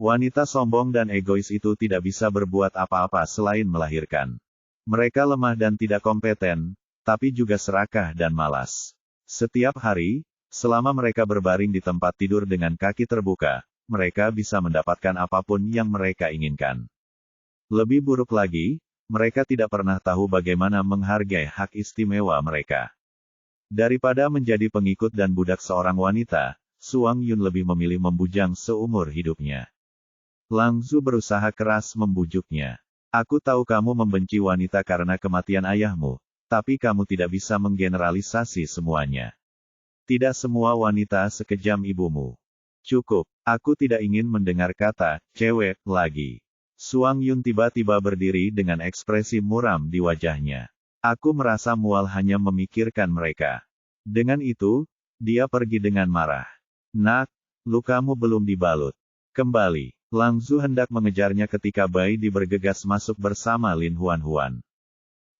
Wanita sombong dan egois itu tidak bisa berbuat apa-apa selain melahirkan. Mereka lemah dan tidak kompeten, tapi juga serakah dan malas. Setiap hari, selama mereka berbaring di tempat tidur dengan kaki terbuka, mereka bisa mendapatkan apapun yang mereka inginkan. Lebih buruk lagi, mereka tidak pernah tahu bagaimana menghargai hak istimewa mereka. Daripada menjadi pengikut dan budak seorang wanita, Suang Yun lebih memilih membujang seumur hidupnya. Lang Zu berusaha keras membujuknya. Aku tahu kamu membenci wanita karena kematian ayahmu, tapi kamu tidak bisa menggeneralisasi semuanya. Tidak semua wanita sekejam ibumu. Cukup, aku tidak ingin mendengar kata cewek lagi. Suang Yun tiba-tiba berdiri dengan ekspresi muram di wajahnya. Aku merasa mual hanya memikirkan mereka. Dengan itu, dia pergi dengan marah. Nak, lukamu belum dibalut. Kembali. Lang Zu hendak mengejarnya ketika Bai Di bergegas masuk bersama Lin Huan.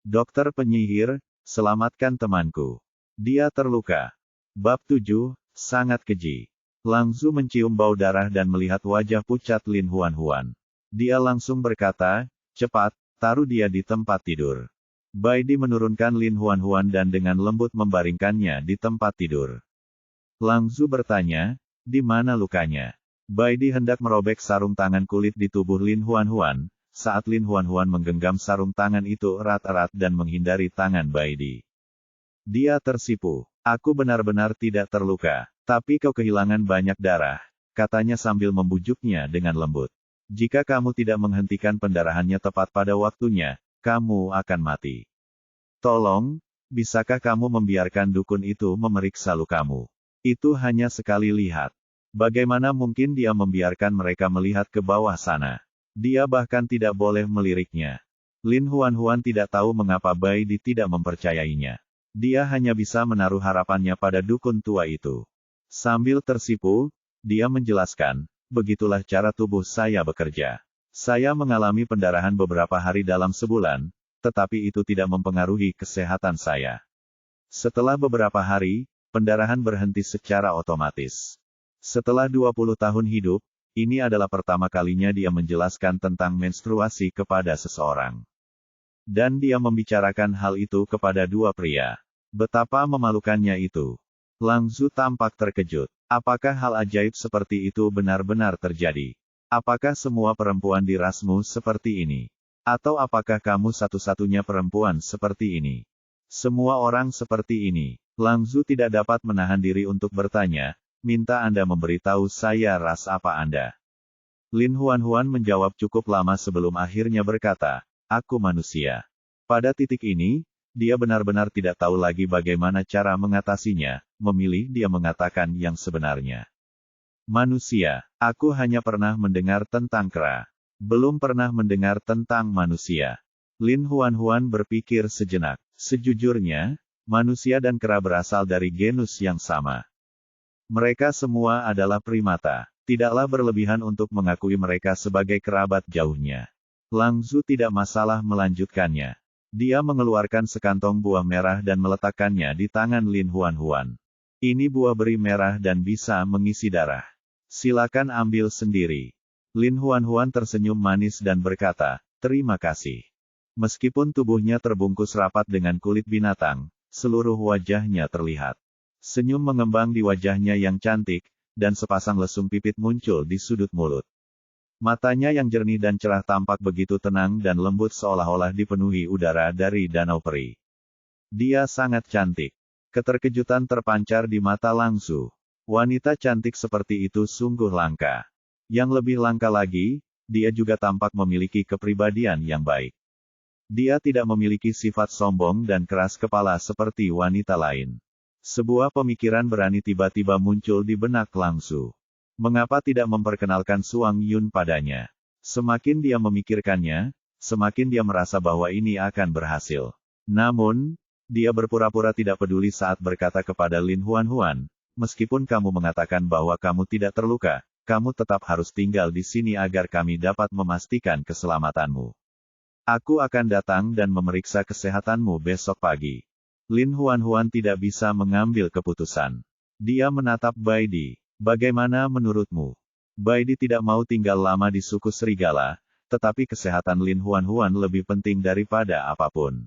Dokter penyihir, selamatkan temanku. Dia terluka. Bab 7, sangat keji. Lang Zu mencium bau darah dan melihat wajah pucat Lin Huan. Dia langsung berkata, cepat, taruh dia di tempat tidur. Bai Di menurunkan Lin Huan dan dengan lembut membaringkannya di tempat tidur. Lang Zu bertanya, di mana lukanya? Bai Di hendak merobek sarung tangan kulit di tubuh Lin Huan, saat Lin Huan menggenggam sarung tangan itu erat-erat dan menghindari tangan Bai Di. Dia tersipu. Aku benar-benar tidak terluka, tapi kau kehilangan banyak darah, katanya sambil membujuknya dengan lembut. Jika kamu tidak menghentikan pendarahannya tepat pada waktunya, kamu akan mati. Tolong, bisakah kamu membiarkan dukun itu memeriksa lukamu? Itu hanya sekali lihat. Bagaimana mungkin dia membiarkan mereka melihat ke bawah sana? Dia bahkan tidak boleh meliriknya. Lin Huan tidak tahu mengapa Bai Di tidak mempercayainya. Dia hanya bisa menaruh harapannya pada dukun tua itu. Sambil tersipu, dia menjelaskan, begitulah cara tubuh saya bekerja. Saya mengalami pendarahan beberapa hari dalam sebulan, tetapi itu tidak mempengaruhi kesehatan saya. Setelah beberapa hari, pendarahan berhenti secara otomatis. Setelah 20 tahun hidup, ini adalah pertama kalinya dia menjelaskan tentang menstruasi kepada seseorang. Dan dia membicarakan hal itu kepada dua pria. Betapa memalukannya itu. Lang Zu tampak terkejut. Apakah hal ajaib seperti itu benar-benar terjadi? Apakah semua perempuan di rasmu seperti ini? Atau apakah kamu satu-satunya perempuan seperti ini? Semua orang seperti ini. Lang Zu tidak dapat menahan diri untuk bertanya, minta Anda memberitahu saya ras apa Anda. Lin Huan menjawab cukup lama sebelum akhirnya berkata, aku manusia. Pada titik ini, dia benar-benar tidak tahu lagi bagaimana cara mengatasinya, memilih dia mengatakan yang sebenarnya. Manusia, aku hanya pernah mendengar tentang kera. Belum pernah mendengar tentang manusia. Lin Huan berpikir sejenak. Sejujurnya, manusia dan kera berasal dari genus yang sama. Mereka semua adalah primata. Tidaklah berlebihan untuk mengakui mereka sebagai kerabat jauhnya. Lang Zu tidak masalah melanjutkannya. Dia mengeluarkan sekantong buah merah dan meletakkannya di tangan Lin Huan. Ini buah beri merah dan bisa mengisi darah. Silakan ambil sendiri. Lin Huan tersenyum manis dan berkata, terima kasih. Meskipun tubuhnya terbungkus rapat dengan kulit binatang, seluruh wajahnya terlihat. Senyum mengembang di wajahnya yang cantik, dan sepasang lesung pipit muncul di sudut mulut. Matanya yang jernih dan cerah tampak begitu tenang dan lembut seolah-olah dipenuhi udara dari danau peri. Dia sangat cantik. Keterkejutan terpancar di mata Lang Zu. Wanita cantik seperti itu sungguh langka. Yang lebih langka lagi, dia juga tampak memiliki kepribadian yang baik. Dia tidak memiliki sifat sombong dan keras kepala seperti wanita lain. Sebuah pemikiran berani tiba-tiba muncul di benak Lang Zu. Mengapa tidak memperkenalkan Suang Yun padanya? Semakin dia memikirkannya, semakin dia merasa bahwa ini akan berhasil. Namun, dia berpura-pura tidak peduli saat berkata kepada Lin Huan, meskipun kamu mengatakan bahwa kamu tidak terluka, kamu tetap harus tinggal di sini agar kami dapat memastikan keselamatanmu. Aku akan datang dan memeriksa kesehatanmu besok pagi. Lin Huan tidak bisa mengambil keputusan. Dia menatap Bai Di. Bagaimana menurutmu? Bai Di tidak mau tinggal lama di suku serigala, tetapi kesehatan Lin Huan lebih penting daripada apapun.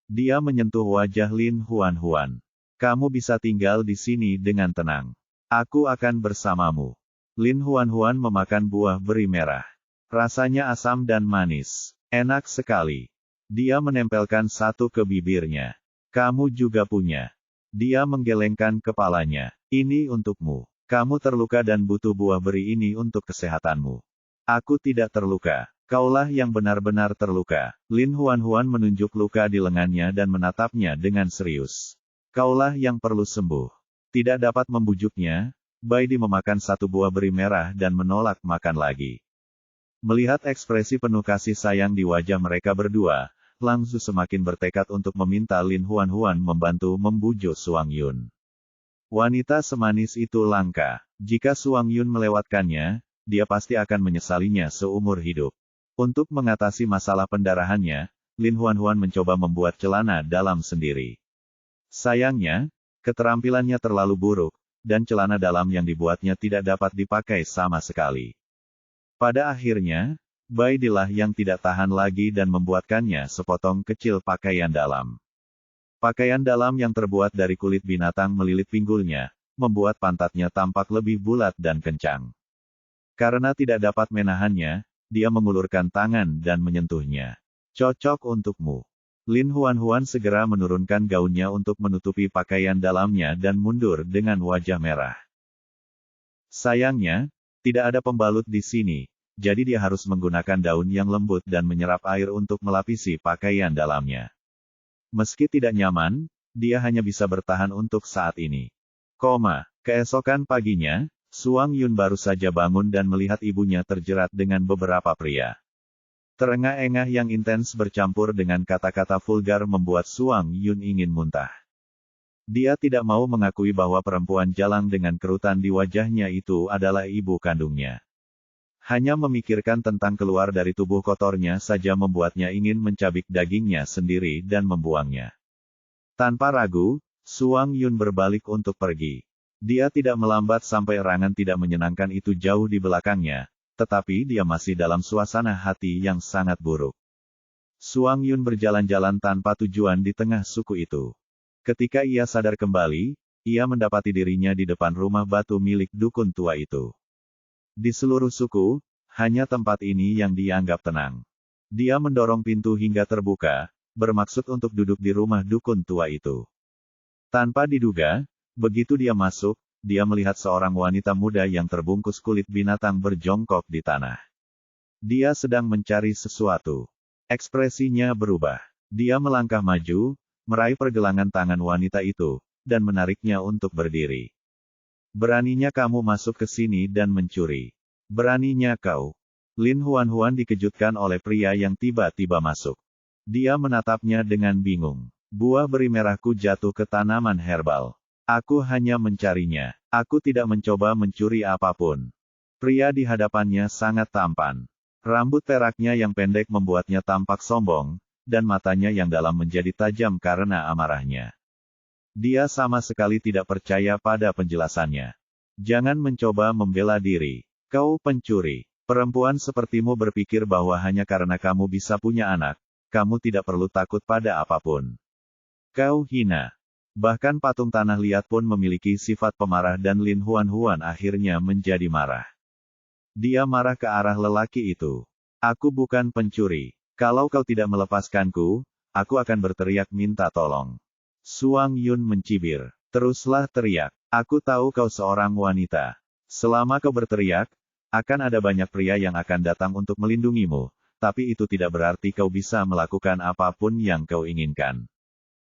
Dia menyentuh wajah Lin Huan. Kamu bisa tinggal di sini dengan tenang. Aku akan bersamamu. Lin Huan memakan buah beri merah. Rasanya asam dan manis. Enak sekali. Dia menempelkan satu ke bibirnya. Kamu juga punya. Dia menggelengkan kepalanya. Ini untukmu. Kamu terluka dan butuh buah beri ini untuk kesehatanmu. Aku tidak terluka. Kaulah yang benar-benar terluka. Lin Huan menunjuk luka di lengannya dan menatapnya dengan serius. Kaulah yang perlu sembuh. Tidak dapat membujuknya, Bai Di memakan satu buah beri merah dan menolak makan lagi. Melihat ekspresi penuh kasih sayang di wajah mereka berdua, Lang Zu semakin bertekad untuk meminta Lin Huan membantu membujuk Suang Yun. Wanita semanis itu langka. Jika Suang Yun melewatkannya, dia pasti akan menyesalinya seumur hidup. Untuk mengatasi masalah pendarahannya, Lin Huanhuan mencoba membuat celana dalam sendiri. Sayangnya, keterampilannya terlalu buruk, dan celana dalam yang dibuatnya tidak dapat dipakai sama sekali. Pada akhirnya, Baidilah yang tidak tahan lagi dan membuatkannya sepotong kecil pakaian dalam. Pakaian dalam yang terbuat dari kulit binatang melilit pinggulnya, membuat pantatnya tampak lebih bulat dan kencang. Karena tidak dapat menahannya, dia mengulurkan tangan dan menyentuhnya. Cocok untukmu. Lin Huanhuan segera menurunkan gaunnya untuk menutupi pakaian dalamnya dan mundur dengan wajah merah. Sayangnya, tidak ada pembalut di sini, jadi dia harus menggunakan daun yang lembut dan menyerap air untuk melapisi pakaian dalamnya. Meski tidak nyaman, dia hanya bisa bertahan untuk saat ini. Keesokan paginya, Suang Yun baru saja bangun dan melihat ibunya terjerat dengan beberapa pria. Terengah-engah yang intens bercampur dengan kata-kata vulgar membuat Suang Yun ingin muntah. Dia tidak mau mengakui bahwa perempuan jalang dengan kerutan di wajahnya itu adalah ibu kandungnya. Hanya memikirkan tentang keluar dari tubuh kotornya saja membuatnya ingin mencabik dagingnya sendiri dan membuangnya. Tanpa ragu, Suang Yun berbalik untuk pergi. Dia tidak melambat sampai erangan tidak menyenangkan itu jauh di belakangnya, tetapi dia masih dalam suasana hati yang sangat buruk. Suang Yun berjalan-jalan tanpa tujuan di tengah suku itu. Ketika ia sadar kembali, ia mendapati dirinya di depan rumah batu milik dukun tua itu. Di seluruh suku, hanya tempat ini yang dianggap tenang. Dia mendorong pintu hingga terbuka, bermaksud untuk duduk di rumah dukun tua itu. Tanpa diduga, begitu dia masuk, dia melihat seorang wanita muda yang terbungkus kulit binatang berjongkok di tanah. Dia sedang mencari sesuatu. Ekspresinya berubah. Dia melangkah maju, meraih pergelangan tangan wanita itu, dan menariknya untuk berdiri. Beraninya kamu masuk ke sini dan mencuri. Beraninya kau. Lin Huanhuan dikejutkan oleh pria yang tiba-tiba masuk. Dia menatapnya dengan bingung. Buah beri merahku jatuh ke tanaman herbal. Aku hanya mencarinya. Aku tidak mencoba mencuri apapun. Pria di hadapannya sangat tampan. Rambut peraknya yang pendek membuatnya tampak sombong, dan matanya yang dalam menjadi tajam karena amarahnya. Dia sama sekali tidak percaya pada penjelasannya. Jangan mencoba membela diri. Kau pencuri. Perempuan sepertimu berpikir bahwa hanya karena kamu bisa punya anak, kamu tidak perlu takut pada apapun. Kau hina. Bahkan patung tanah liat pun memiliki sifat pemarah dan Lin Huanhuan akhirnya menjadi marah. Dia marah ke arah lelaki itu. Aku bukan pencuri. Kalau kau tidak melepaskanku, aku akan berteriak minta tolong. Suang Yun mencibir. Teruslah teriak. Aku tahu kau seorang wanita. Selama kau berteriak, akan ada banyak pria yang akan datang untuk melindungimu, tapi itu tidak berarti kau bisa melakukan apapun yang kau inginkan.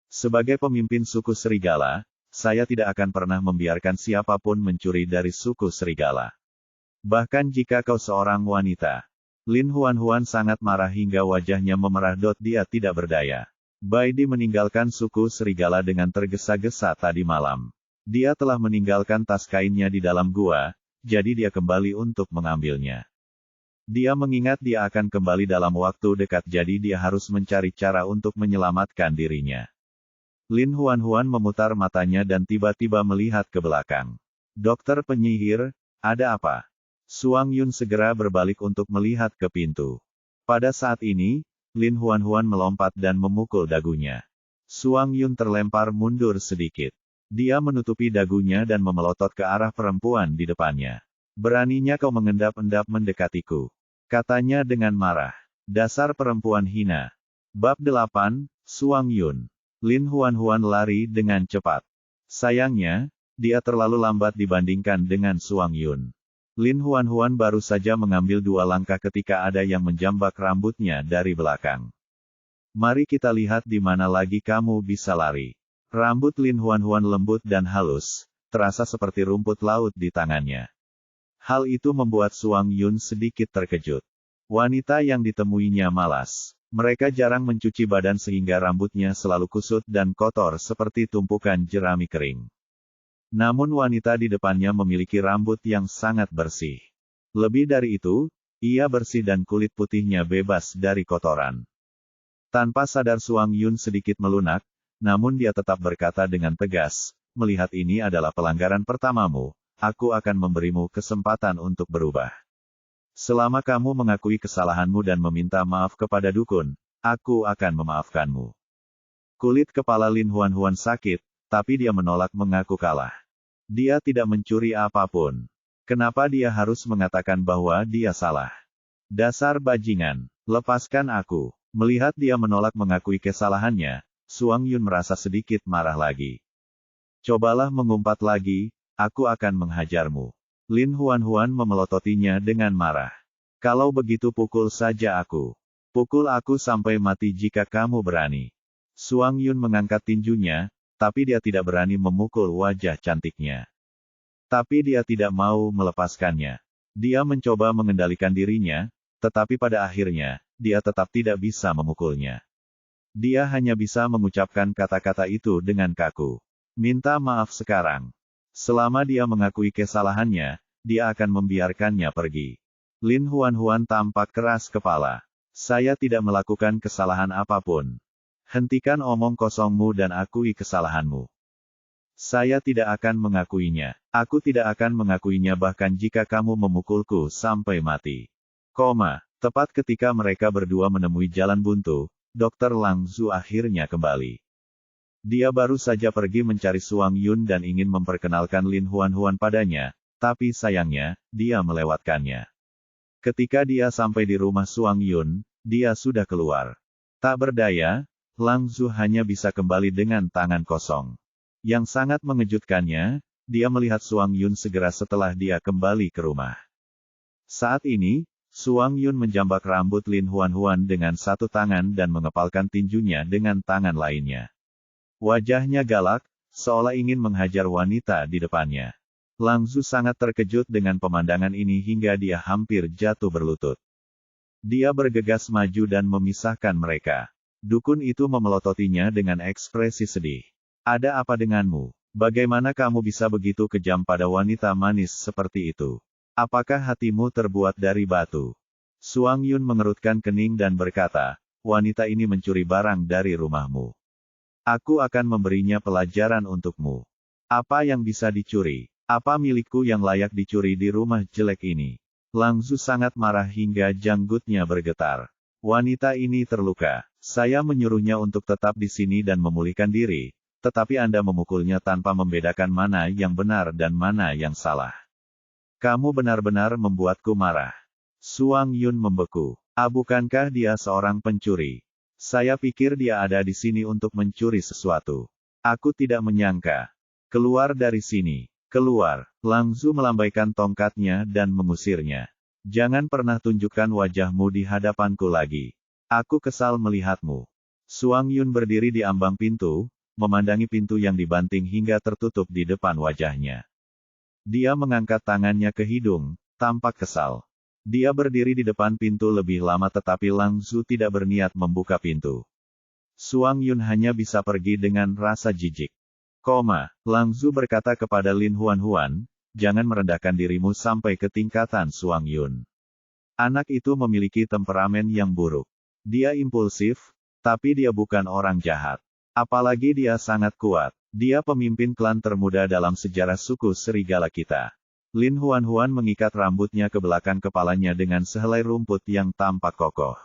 Sebagai pemimpin suku serigala, saya tidak akan pernah membiarkan siapapun mencuri dari suku serigala. Bahkan jika kau seorang wanita. Lin Huanhuan sangat marah hingga wajahnya memerah. Dia tidak berdaya. Baidi meninggalkan suku serigala dengan tergesa-gesa tadi malam. Dia telah meninggalkan tas kainnya di dalam gua, jadi dia kembali untuk mengambilnya. Dia mengingat dia akan kembali dalam waktu dekat, jadi dia harus mencari cara untuk menyelamatkan dirinya. Lin Huanhuan memutar matanya dan tiba-tiba melihat ke belakang. Dokter penyihir, ada apa? Suang Yun segera berbalik untuk melihat ke pintu. Pada saat ini, Lin Huanhuan melompat dan memukul dagunya. Suang Yun terlempar mundur sedikit. Dia menutupi dagunya dan memelotot ke arah perempuan di depannya. Beraninya kau mengendap-endap mendekatiku. Katanya dengan marah. Dasar perempuan hina. Bab 8, Suang Yun. Lin Huanhuan lari dengan cepat. Sayangnya, dia terlalu lambat dibandingkan dengan Suang Yun. Lin Huanhuan baru saja mengambil 2 langkah ketika ada yang menjambak rambutnya dari belakang. Mari kita lihat di mana lagi kamu bisa lari. Rambut Lin Huanhuan lembut dan halus, terasa seperti rumput laut di tangannya. Hal itu membuat Suang Yun sedikit terkejut. Wanita yang ditemuinya malas. Mereka jarang mencuci badan sehingga rambutnya selalu kusut dan kotor seperti tumpukan jerami kering. Namun wanita di depannya memiliki rambut yang sangat bersih. Lebih dari itu, ia bersih dan kulit putihnya bebas dari kotoran. Tanpa sadar Suang Yun sedikit melunak, namun dia tetap berkata dengan tegas, melihat ini adalah pelanggaran pertamamu, aku akan memberimu kesempatan untuk berubah. Selama kamu mengakui kesalahanmu dan meminta maaf kepada dukun, aku akan memaafkanmu. Kulit kepala Lin Huan sakit, tapi dia menolak mengaku kalah. Dia tidak mencuri apapun. Kenapa dia harus mengatakan bahwa dia salah? Dasar bajingan, lepaskan aku. Melihat dia menolak mengakui kesalahannya, Suang Yun merasa sedikit marah lagi. Cobalah mengumpat lagi, aku akan menghajarmu. Lin Huan memelototinya dengan marah. Kalau begitu pukul saja aku. Pukul aku sampai mati jika kamu berani. Suang Yun mengangkat tinjunya, tapi dia tidak berani memukul wajah cantiknya. Tapi dia tidak mau melepaskannya. Dia mencoba mengendalikan dirinya, tetapi pada akhirnya, dia tetap tidak bisa memukulnya. Dia hanya bisa mengucapkan kata-kata itu dengan kaku. Minta maaf sekarang. Selama dia mengakui kesalahannya, dia akan membiarkannya pergi. Lin Huan tampak keras kepala. Saya tidak melakukan kesalahan apapun. Hentikan omong kosongmu dan akui kesalahanmu. Saya tidak akan mengakuinya. Aku tidak akan mengakuinya bahkan jika kamu memukulku sampai mati. Tepat ketika mereka berdua menemui jalan buntu, Dr. Lang Zhu akhirnya kembali. Dia baru saja pergi mencari Suang Yun dan ingin memperkenalkan Lin Huan padanya, tapi sayangnya, dia melewatkannya. Ketika dia sampai di rumah Suang Yun, dia sudah keluar. Tak berdaya, Lang Zhu hanya bisa kembali dengan tangan kosong. Yang sangat mengejutkannya, dia melihat Suang Yun segera setelah dia kembali ke rumah. Saat ini, Suang Yun menjambak rambut Lin Huan dengan satu tangan dan mengepalkan tinjunya dengan tangan lainnya. Wajahnya galak, seolah ingin menghajar wanita di depannya. Lang Zhu sangat terkejut dengan pemandangan ini hingga dia hampir jatuh berlutut. Dia bergegas maju dan memisahkan mereka. Dukun itu memelototinya dengan ekspresi sedih. Ada apa denganmu? Bagaimana kamu bisa begitu kejam pada wanita manis seperti itu? Apakah hatimu terbuat dari batu? Suang Yun mengerutkan kening dan berkata, wanita ini mencuri barang dari rumahmu. Aku akan memberinya pelajaran untukmu. Apa yang bisa dicuri? Apa milikku yang layak dicuri di rumah jelek ini? Lang Zhu sangat marah hingga janggutnya bergetar. Wanita ini terluka. Saya menyuruhnya untuk tetap di sini dan memulihkan diri, tetapi Anda memukulnya tanpa membedakan mana yang benar dan mana yang salah. Kamu benar-benar membuatku marah. Suang Yun membeku. Bukankah dia seorang pencuri? Saya pikir dia ada di sini untuk mencuri sesuatu. Aku tidak menyangka. Keluar dari sini. Keluar. Lang Zhu melambaikan tongkatnya dan mengusirnya. Jangan pernah tunjukkan wajahmu di hadapanku lagi. Aku kesal melihatmu. Suang Yun berdiri di ambang pintu, memandangi pintu yang dibanting hingga tertutup di depan wajahnya. Dia mengangkat tangannya ke hidung, tampak kesal. Dia berdiri di depan pintu lebih lama tetapi Lang Zhu tidak berniat membuka pintu. Suang Yun hanya bisa pergi dengan rasa jijik. Lang Zhu berkata kepada Lin Huan, jangan merendahkan dirimu sampai ke tingkatan Suang Yun. Anak itu memiliki temperamen yang buruk. Dia impulsif, tapi dia bukan orang jahat. Apalagi dia sangat kuat. Dia pemimpin klan termuda dalam sejarah suku serigala kita. Lin Huan mengikat rambutnya ke belakang kepalanya dengan sehelai rumput yang tampak kokoh.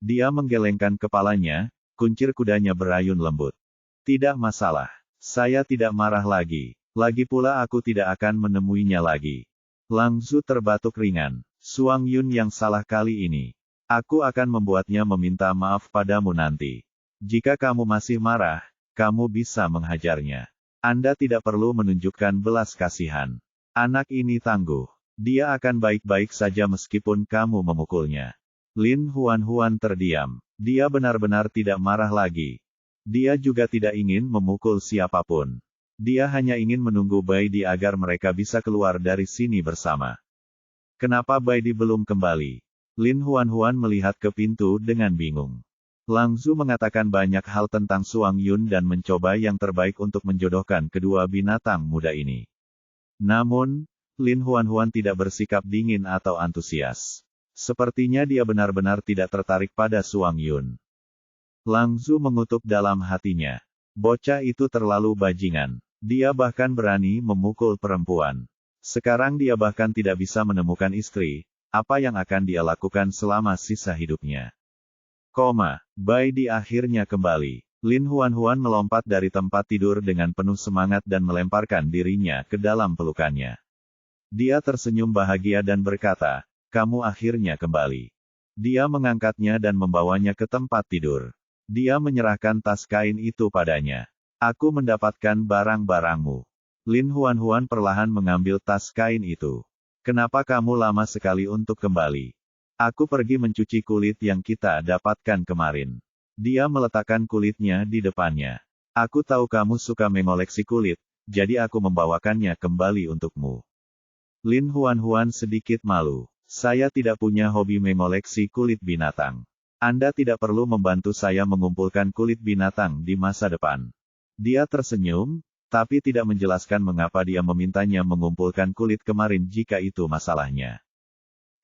Dia menggelengkan kepalanya, kuncir kudanya berayun lembut. Tidak masalah. Saya tidak marah lagi. Lagi pula aku tidak akan menemuinya lagi. Lang Zhu terbatuk ringan. Suang Yun yang salah kali ini. Aku akan membuatnya meminta maaf padamu nanti. Jika kamu masih marah, kamu bisa menghajarnya. Anda tidak perlu menunjukkan belas kasihan. Anak ini tangguh. Dia akan baik-baik saja meskipun kamu memukulnya. Lin Huan terdiam. Dia benar-benar tidak marah lagi. Dia juga tidak ingin memukul siapapun. Dia hanya ingin menunggu Baidi agar mereka bisa keluar dari sini bersama. Kenapa Baidi belum kembali? Lin Huan melihat ke pintu dengan bingung. Lang Zhu mengatakan banyak hal tentang Suang Yun dan mencoba yang terbaik untuk menjodohkan kedua binatang muda ini. Namun, Lin Huan tidak bersikap dingin atau antusias. Sepertinya dia benar-benar tidak tertarik pada Suang Yun. Lang Zu mengutuk dalam hatinya. Bocah itu terlalu bajingan. Dia bahkan berani memukul perempuan. Sekarang dia bahkan tidak bisa menemukan istri. Apa yang akan dia lakukan selama sisa hidupnya? Bai Di akhirnya kembali. Lin Huan melompat dari tempat tidur dengan penuh semangat dan melemparkan dirinya ke dalam pelukannya. Dia tersenyum bahagia dan berkata, "Kamu akhirnya kembali." Dia mengangkatnya dan membawanya ke tempat tidur. Dia menyerahkan tas kain itu padanya. "Aku mendapatkan barang-barangmu." Lin Huan perlahan mengambil tas kain itu. "Kenapa kamu lama sekali untuk kembali?" "Aku pergi mencuci kulit yang kita dapatkan kemarin." Dia meletakkan kulitnya di depannya. "Aku tahu kamu suka mengoleksi kulit, jadi aku membawakannya kembali untukmu." Lin Huan sedikit malu. "Saya tidak punya hobi mengoleksi kulit binatang. Anda tidak perlu membantu saya mengumpulkan kulit binatang di masa depan." Dia tersenyum, tapi tidak menjelaskan mengapa dia memintanya mengumpulkan kulit kemarin jika itu masalahnya.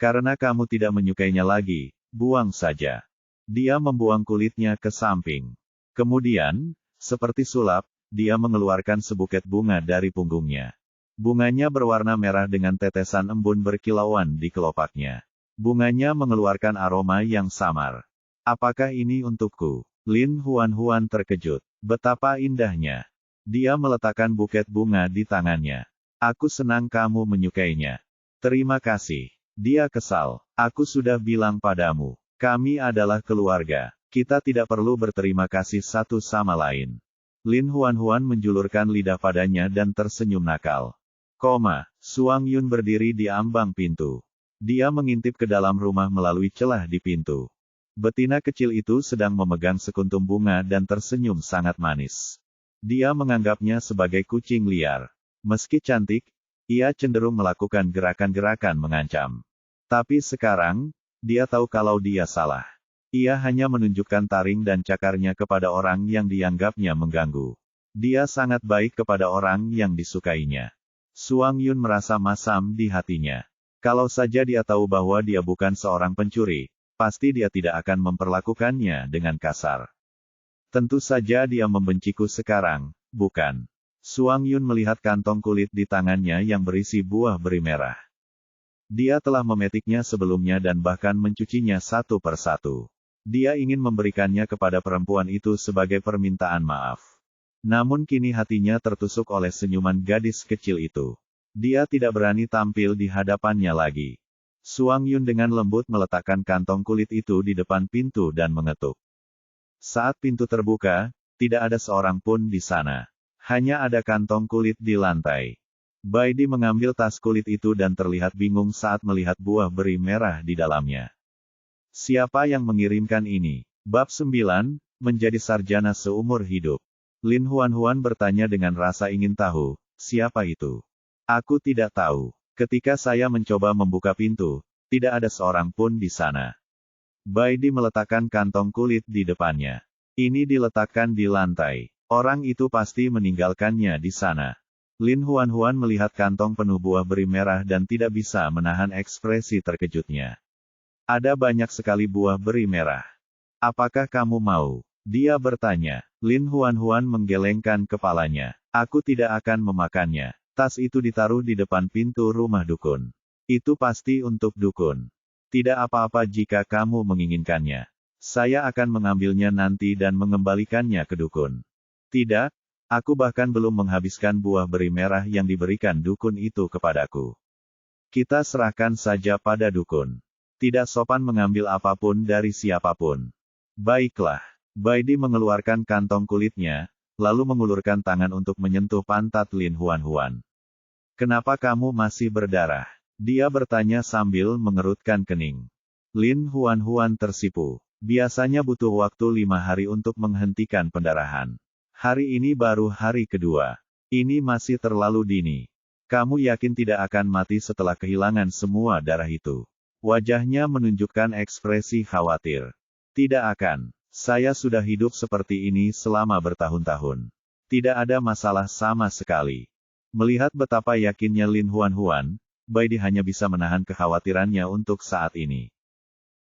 "Karena kamu tidak menyukainya lagi, buang saja." Dia membuang kulitnya ke samping. Kemudian, seperti sulap, dia mengeluarkan sebuket bunga dari punggungnya. Bunganya berwarna merah dengan tetesan embun berkilauan di kelopaknya. Bunganya mengeluarkan aroma yang samar. "Apakah ini untukku?" Lin Huan terkejut. Betapa indahnya. Dia meletakkan buket bunga di tangannya. "Aku senang kamu menyukainya." "Terima kasih." Dia kesal. "Aku sudah bilang padamu. Kami adalah keluarga. Kita tidak perlu berterima kasih satu sama lain." Lin Huan menjulurkan lidah padanya dan tersenyum nakal. Suang Yun berdiri di ambang pintu. Dia mengintip ke dalam rumah melalui celah di pintu. Betina kecil itu sedang memegang sekuntum bunga dan tersenyum sangat manis. Dia menganggapnya sebagai kucing liar. Meski cantik, ia cenderung melakukan gerakan-gerakan mengancam. Tapi sekarang, dia tahu kalau dia salah. Ia hanya menunjukkan taring dan cakarnya kepada orang yang dianggapnya mengganggu. Dia sangat baik kepada orang yang disukainya. Suang Yun merasa masam di hatinya. Kalau saja dia tahu bahwa dia bukan seorang pencuri, pasti dia tidak akan memperlakukannya dengan kasar. "Tentu saja dia membenciku sekarang, bukan?" Suang Yun melihat kantong kulit di tangannya yang berisi buah beri merah. Dia telah memetiknya sebelumnya dan bahkan mencucinya satu persatu. Dia ingin memberikannya kepada perempuan itu sebagai permintaan maaf. Namun kini hatinya tertusuk oleh senyuman gadis kecil itu. Dia tidak berani tampil di hadapannya lagi. Suang Yun dengan lembut meletakkan kantong kulit itu di depan pintu dan mengetuk. Saat pintu terbuka, tidak ada seorang pun di sana. Hanya ada kantong kulit di lantai. Bai Di mengambil tas kulit itu dan terlihat bingung saat melihat buah beri merah di dalamnya. "Siapa yang mengirimkan ini?" Bab 9, menjadi sarjana seumur hidup. Lin Huan bertanya dengan rasa ingin tahu, "Siapa itu?" "Aku tidak tahu. Ketika saya mencoba membuka pintu, tidak ada seorang pun di sana." Bai Di meletakkan kantong kulit di depannya. "Ini diletakkan di lantai. Orang itu pasti meninggalkannya di sana." Lin Huan melihat kantong penuh buah beri merah dan tidak bisa menahan ekspresi terkejutnya. "Ada banyak sekali buah beri merah. Apakah kamu mau?" Dia bertanya. Lin Huan menggelengkan kepalanya. "Aku tidak akan memakannya." Tas itu ditaruh di depan pintu rumah dukun. "Itu pasti untuk dukun. Tidak apa-apa jika kamu menginginkannya. Saya akan mengambilnya nanti dan mengembalikannya ke dukun." "Tidak, aku bahkan belum menghabiskan buah beri merah yang diberikan dukun itu kepadaku. Kita serahkan saja pada dukun. Tidak sopan mengambil apapun dari siapapun." "Baiklah." Bai Di mengeluarkan kantong kulitnya, lalu mengulurkan tangan untuk menyentuh pantat Lin Huan. "Kenapa kamu masih berdarah?" Dia bertanya sambil mengerutkan kening. Lin Huan tersipu. Biasanya butuh waktu 5 hari untuk menghentikan pendarahan. Hari ini baru hari kedua. Ini masih terlalu dini. "Kamu yakin tidak akan mati setelah kehilangan semua darah itu?" Wajahnya menunjukkan ekspresi khawatir. "Tidak akan. Saya sudah hidup seperti ini selama bertahun-tahun. Tidak ada masalah sama sekali." Melihat betapa yakinnya Lin Huan, Bai Di hanya bisa menahan kekhawatirannya untuk saat ini.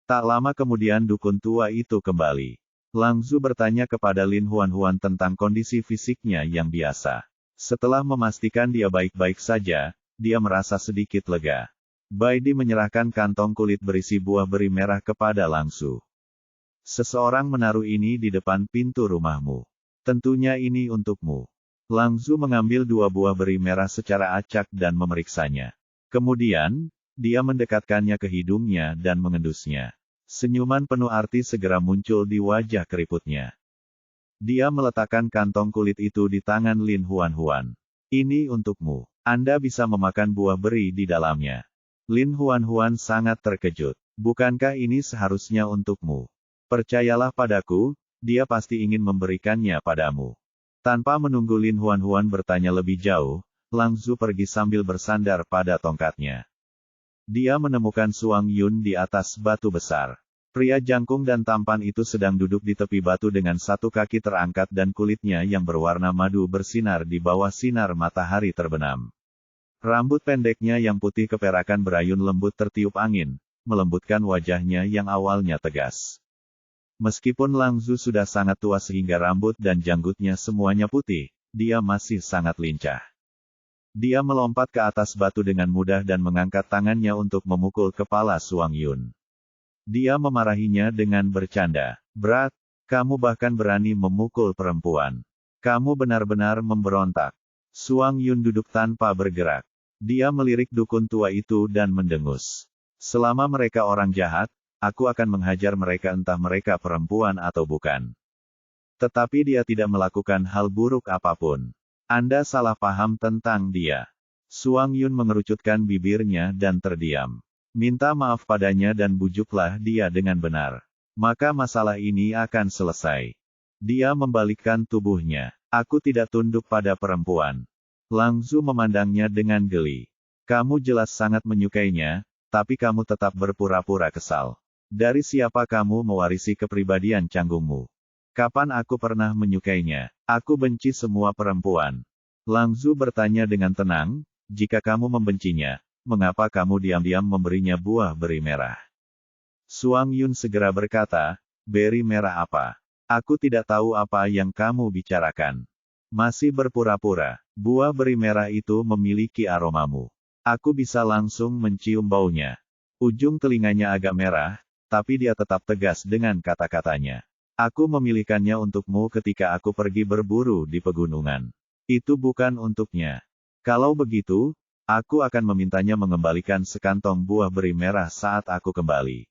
Tak lama kemudian dukun tua itu kembali. Lang Zu bertanya kepada Lin Huan tentang kondisi fisiknya yang biasa. Setelah memastikan dia baik-baik saja, dia merasa sedikit lega. Bai Di menyerahkan kantong kulit berisi buah beri merah kepada Lang Zu. Seseorang menaruh ini di depan pintu rumahmu. Tentunya ini untukmu. Lang Zu mengambil 2 buah beri merah secara acak dan memeriksanya. Kemudian, dia mendekatkannya ke hidungnya dan mengendusnya. Senyuman penuh arti segera muncul di wajah keriputnya. Dia meletakkan kantong kulit itu di tangan Lin Huan. Ini untukmu. Anda bisa memakan buah beri di dalamnya. Lin Huan sangat terkejut. Bukankah ini seharusnya untukmu? Percayalah padaku, dia pasti ingin memberikannya padamu. Tanpa menunggu Lin Huan bertanya lebih jauh, Lang Zu pergi sambil bersandar pada tongkatnya. Dia menemukan Suang Yun di atas batu besar. Pria jangkung dan tampan itu sedang duduk di tepi batu dengan satu kaki terangkat dan kulitnya yang berwarna madu bersinar di bawah sinar matahari terbenam. Rambut pendeknya yang putih keperakan berayun lembut tertiup angin, melembutkan wajahnya yang awalnya tegas. Meskipun Lang Zu sudah sangat tua sehingga rambut dan janggutnya semuanya putih, dia masih sangat lincah. Dia melompat ke atas batu dengan mudah dan mengangkat tangannya untuk memukul kepala Suang Yun. Dia memarahinya dengan bercanda. Berat, kamu bahkan berani memukul perempuan. Kamu benar-benar memberontak. Suang Yun duduk tanpa bergerak. Dia melirik dukun tua itu dan mendengus. Selama mereka orang jahat, aku akan menghajar mereka entah mereka perempuan atau bukan. Tetapi dia tidak melakukan hal buruk apapun. Anda salah paham tentang dia. Suang Yun mengerucutkan bibirnya dan terdiam. Minta maaf padanya dan bujuklah dia dengan benar. Maka masalah ini akan selesai. Dia membalikkan tubuhnya. Aku tidak tunduk pada perempuan. Lang Zu memandangnya dengan geli. Kamu jelas sangat menyukainya, tapi kamu tetap berpura-pura kesal. Dari siapa kamu mewarisi kepribadian canggungmu? Kapan aku pernah menyukainya? Aku benci semua perempuan. Lang Zu bertanya dengan tenang, jika kamu membencinya, mengapa kamu diam-diam memberinya buah beri merah? Suang Yun segera berkata, beri merah apa? Aku tidak tahu apa yang kamu bicarakan. Masih berpura-pura, buah beri merah itu memiliki aromamu. Aku bisa langsung mencium baunya. Ujung telinganya agak merah, tapi dia tetap tegas dengan kata-katanya. Aku memilihkannya untukmu ketika aku pergi berburu di pegunungan. Itu bukan untuknya. Kalau begitu, aku akan memintanya mengembalikan sekantong buah beri merah saat aku kembali.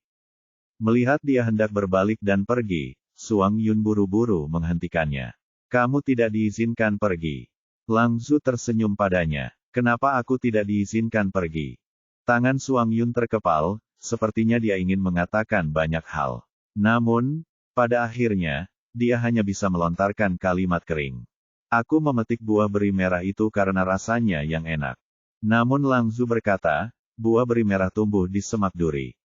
Melihat dia hendak berbalik dan pergi, Suang Yun buru-buru menghentikannya. Kamu tidak diizinkan pergi. Lang Zu tersenyum padanya. Kenapa aku tidak diizinkan pergi? Tangan Suang Yun terkepal, sepertinya dia ingin mengatakan banyak hal. Namun, pada akhirnya, dia hanya bisa melontarkan kalimat kering. Aku memetik buah beri merah itu karena rasanya yang enak. Namun Lang Zu berkata, buah beri merah tumbuh di semak duri.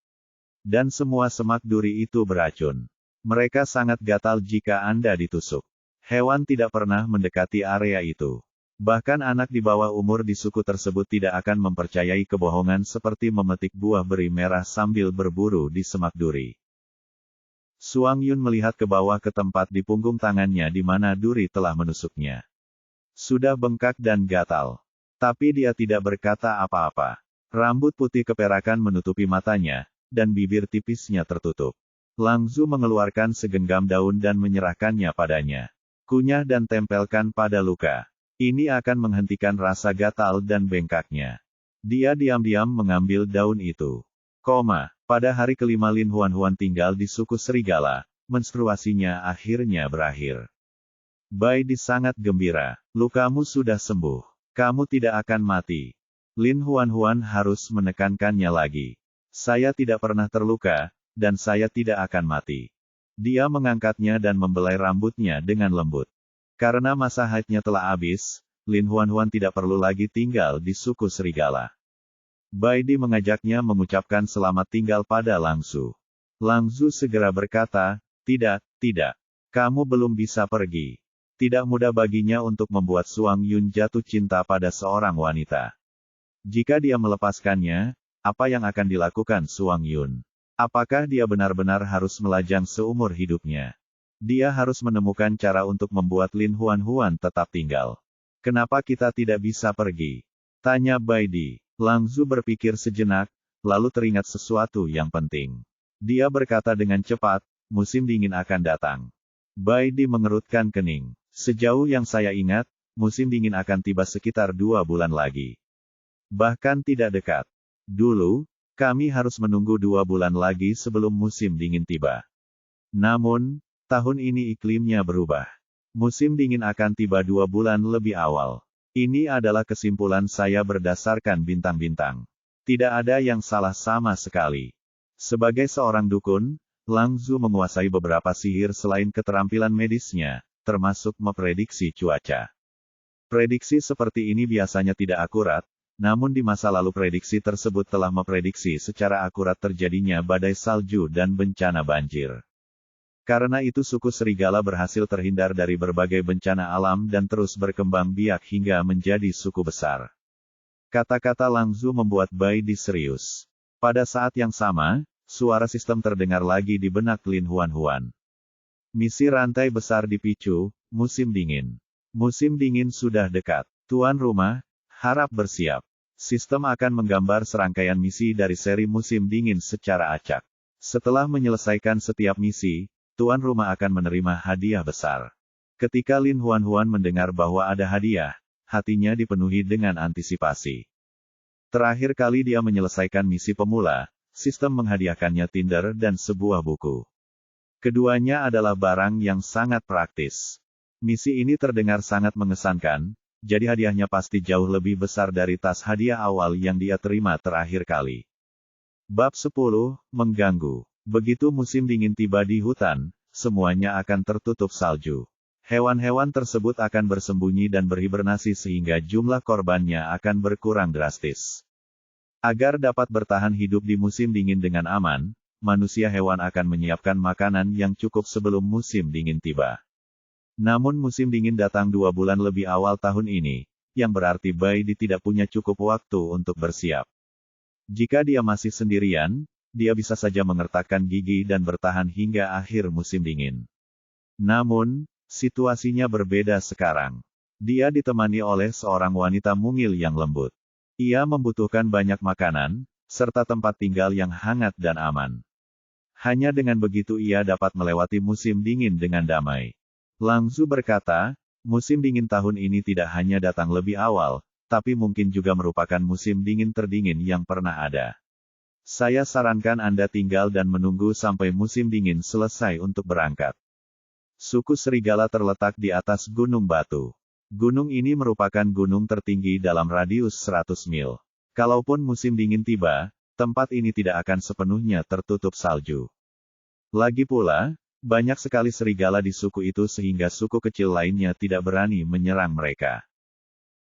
Dan semua semak duri itu beracun. Mereka sangat gatal jika Anda ditusuk. Hewan tidak pernah mendekati area itu. Bahkan anak di bawah umur di suku tersebut tidak akan mempercayai kebohongan seperti memetik buah beri merah sambil berburu di semak duri. Suang Yun melihat ke bawah ke tempat di punggung tangannya di mana duri telah menusuknya. Sudah bengkak dan gatal. Tapi dia tidak berkata apa-apa. Rambut putih keperakan menutupi matanya, dan bibir tipisnya tertutup. Lang Zu mengeluarkan segenggam daun dan menyerahkannya padanya. Kunyah dan tempelkan pada luka. Ini akan menghentikan rasa gatal dan bengkaknya. Dia diam-diam mengambil daun itu. Pada hari kelima Lin Huan tinggal di suku serigala, menstruasinya akhirnya berakhir. Bai Di sangat gembira. Lukamu sudah sembuh. Kamu tidak akan mati. Lin Huan harus menekankannya lagi. Saya tidak pernah terluka, dan saya tidak akan mati. Dia mengangkatnya dan membelai rambutnya dengan lembut. Karena masa haidnya telah habis, Lin Huan tidak perlu lagi tinggal di suku serigala. Bai Di mengajaknya mengucapkan selamat tinggal pada Lang Zu. Lang Zu segera berkata, tidak, kamu belum bisa pergi. Tidak mudah baginya untuk membuat Suang Yun jatuh cinta pada seorang wanita. Jika dia melepaskannya, apa yang akan dilakukan Suang Yun? Apakah dia benar-benar harus melajang seumur hidupnya? Dia harus menemukan cara untuk membuat Lin Huan tetap tinggal. Kenapa kita tidak bisa pergi? Tanya Bai Di. Lang Zu berpikir sejenak, lalu teringat sesuatu yang penting. Dia berkata dengan cepat, musim dingin akan datang. Bai Di mengerutkan kening. Sejauh yang saya ingat, musim dingin akan tiba sekitar 2 bulan lagi. Bahkan tidak dekat. Dulu, kami harus menunggu 2 bulan lagi sebelum musim dingin tiba. Namun, tahun ini iklimnya berubah. Musim dingin akan tiba 2 bulan lebih awal. Ini adalah kesimpulan saya berdasarkan bintang-bintang. Tidak ada yang salah sama sekali. Sebagai seorang dukun, Lang Zu menguasai beberapa sihir selain keterampilan medisnya, termasuk memprediksi cuaca. Prediksi seperti ini biasanya tidak akurat, namun di masa lalu prediksi tersebut telah memprediksi secara akurat terjadinya badai salju dan bencana banjir. Karena itu suku serigala berhasil terhindar dari berbagai bencana alam dan terus berkembang biak hingga menjadi suku besar. Kata-kata Lang Zu membuat Bai Di serius. Pada saat yang sama, suara sistem terdengar lagi di benak Lin Huan. Misi rantai besar dipicu, musim dingin. Musim dingin sudah dekat. Tuan rumah, harap bersiap. Sistem akan menggambar serangkaian misi dari seri musim dingin secara acak. Setelah menyelesaikan setiap misi, tuan rumah akan menerima hadiah besar. Ketika Lin Huan mendengar bahwa ada hadiah, hatinya dipenuhi dengan antisipasi. Terakhir kali dia menyelesaikan misi pemula, sistem menghadiahkannya Tinder dan sebuah buku. Keduanya adalah barang yang sangat praktis. Misi ini terdengar sangat mengesankan, jadi hadiahnya pasti jauh lebih besar dari tas hadiah awal yang dia terima terakhir kali. Bab 10, mengganggu. Begitu musim dingin tiba di hutan, semuanya akan tertutup salju. Hewan-hewan tersebut akan bersembunyi dan berhibernasi sehingga jumlah korbannya akan berkurang drastis. Agar dapat bertahan hidup di musim dingin dengan aman, manusia hewan akan menyiapkan makanan yang cukup sebelum musim dingin tiba. Namun musim dingin datang 2 bulan lebih awal tahun ini, yang berarti Bai Di tidak punya cukup waktu untuk bersiap. Jika dia masih sendirian, dia bisa saja mengertakkan gigi dan bertahan hingga akhir musim dingin. Namun, situasinya berbeda sekarang. Dia ditemani oleh seorang wanita mungil yang lembut. Ia membutuhkan banyak makanan, serta tempat tinggal yang hangat dan aman. Hanya dengan begitu ia dapat melewati musim dingin dengan damai. Lang Zu berkata, musim dingin tahun ini tidak hanya datang lebih awal, tapi mungkin juga merupakan musim dingin terdingin yang pernah ada. Saya sarankan Anda tinggal dan menunggu sampai musim dingin selesai untuk berangkat. Suku serigala terletak di atas Gunung Batu. Gunung ini merupakan gunung tertinggi dalam radius 100 mil. Kalaupun musim dingin tiba, tempat ini tidak akan sepenuhnya tertutup salju. Lagi pula, banyak sekali serigala di suku itu sehingga suku kecil lainnya tidak berani menyerang mereka.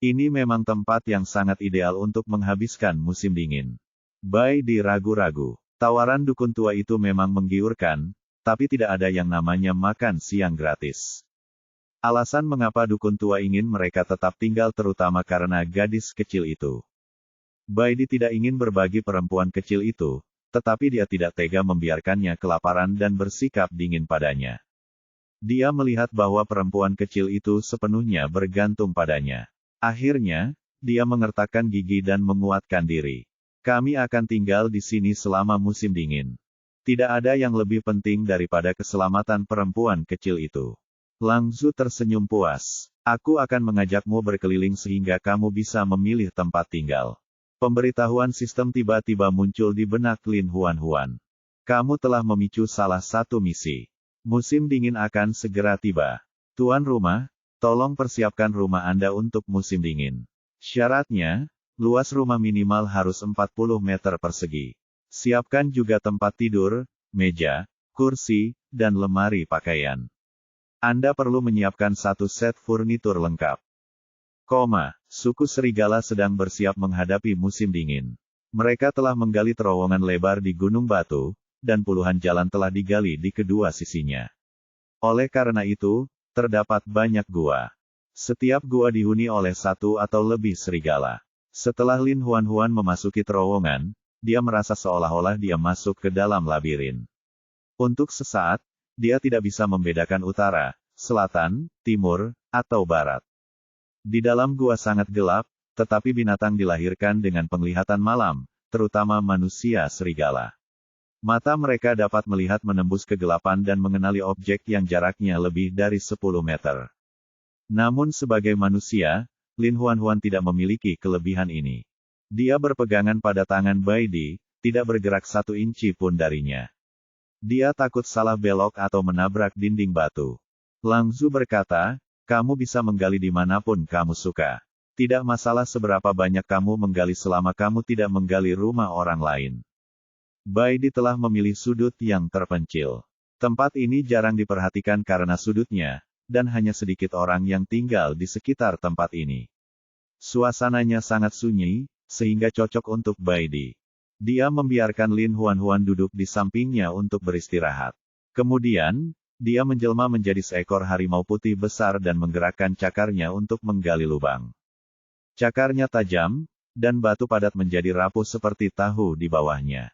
Ini memang tempat yang sangat ideal untuk menghabiskan musim dingin. Bai Di ragu-ragu. Tawaran dukun tua itu memang menggiurkan, tapi tidak ada yang namanya makan siang gratis. Alasan mengapa dukun tua ingin mereka tetap tinggal terutama karena gadis kecil itu. Bai Di tidak ingin berbagi perempuan kecil itu, tetapi dia tidak tega membiarkannya kelaparan dan bersikap dingin padanya. Dia melihat bahwa perempuan kecil itu sepenuhnya bergantung padanya. Akhirnya, dia mengertakkan gigi dan menguatkan diri. Kami akan tinggal di sini selama musim dingin. Tidak ada yang lebih penting daripada keselamatan perempuan kecil itu. Lang Zu tersenyum puas. Aku akan mengajakmu berkeliling sehingga kamu bisa memilih tempat tinggal. Pemberitahuan sistem tiba-tiba muncul di benak Lin Huan. Kamu telah memicu salah satu misi. Musim dingin akan segera tiba. Tuan rumah, tolong persiapkan rumah Anda untuk musim dingin. Syaratnya, luas rumah minimal harus 40 meter persegi. Siapkan juga tempat tidur, meja, kursi, dan lemari pakaian. Anda perlu menyiapkan 1 set furnitur lengkap. Suku serigala sedang bersiap menghadapi musim dingin. Mereka telah menggali terowongan lebar di Gunung Batu, dan puluhan jalan telah digali di kedua sisinya. Oleh karena itu, terdapat banyak gua. Setiap gua dihuni oleh satu atau lebih serigala. Setelah Lin Huan memasuki terowongan, dia merasa seolah-olah dia masuk ke dalam labirin. Untuk sesaat, dia tidak bisa membedakan utara, selatan, timur, atau barat. Di dalam gua sangat gelap, tetapi binatang dilahirkan dengan penglihatan malam, terutama manusia serigala. Mata mereka dapat melihat menembus kegelapan dan mengenali objek yang jaraknya lebih dari 10 meter. Namun sebagai manusia, Lin Huan tidak memiliki kelebihan ini. Dia berpegangan pada tangan Baidi, tidak bergerak 1 inci pun darinya. Dia takut salah belok atau menabrak dinding batu. Lang Zu berkata, kamu bisa menggali dimanapun kamu suka. Tidak masalah seberapa banyak kamu menggali selama kamu tidak menggali rumah orang lain. Baidi telah memilih sudut yang terpencil. Tempat ini jarang diperhatikan karena sudutnya, dan hanya sedikit orang yang tinggal di sekitar tempat ini. Suasananya sangat sunyi, sehingga cocok untuk Baidi. Dia membiarkan Lin Huan duduk di sampingnya untuk beristirahat. Kemudian, dia menjelma menjadi seekor harimau putih besar dan menggerakkan cakarnya untuk menggali lubang. Cakarnya tajam, dan batu padat menjadi rapuh seperti tahu di bawahnya.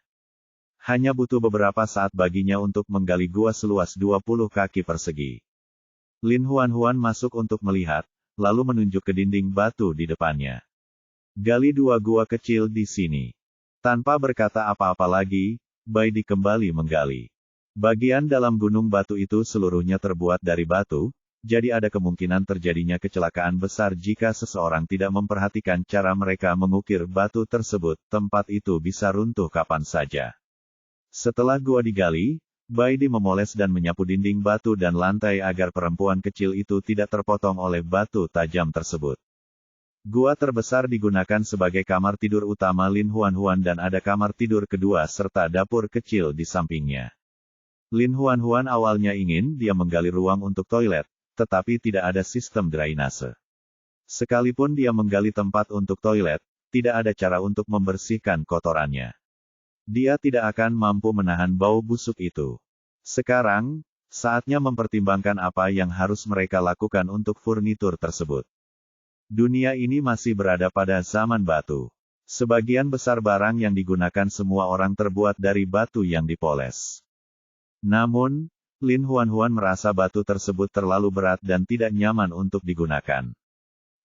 Hanya butuh beberapa saat baginya untuk menggali gua seluas 20 kaki persegi. Lin Huan masuk untuk melihat, lalu menunjuk ke dinding batu di depannya. Gali 2 gua kecil di sini. Tanpa berkata apa-apa lagi, Baidi kembali menggali. Bagian dalam gunung batu itu seluruhnya terbuat dari batu, jadi ada kemungkinan terjadinya kecelakaan besar jika seseorang tidak memperhatikan cara mereka mengukir batu tersebut, tempat itu bisa runtuh kapan saja. Setelah gua digali, Baidi memoles dan menyapu dinding batu dan lantai agar perempuan kecil itu tidak terpotong oleh batu tajam tersebut. Gua terbesar digunakan sebagai kamar tidur utama Lin Huan dan ada kamar tidur kedua serta dapur kecil di sampingnya. Lin Huan awalnya ingin dia menggali ruang untuk toilet, tetapi tidak ada sistem drainase. Sekalipun dia menggali tempat untuk toilet, tidak ada cara untuk membersihkan kotorannya. Dia tidak akan mampu menahan bau busuk itu. Sekarang, saatnya mempertimbangkan apa yang harus mereka lakukan untuk furnitur tersebut. Dunia ini masih berada pada zaman batu. Sebagian besar barang yang digunakan semua orang terbuat dari batu yang dipoles. Namun, Lin Huan merasa batu tersebut terlalu berat dan tidak nyaman untuk digunakan.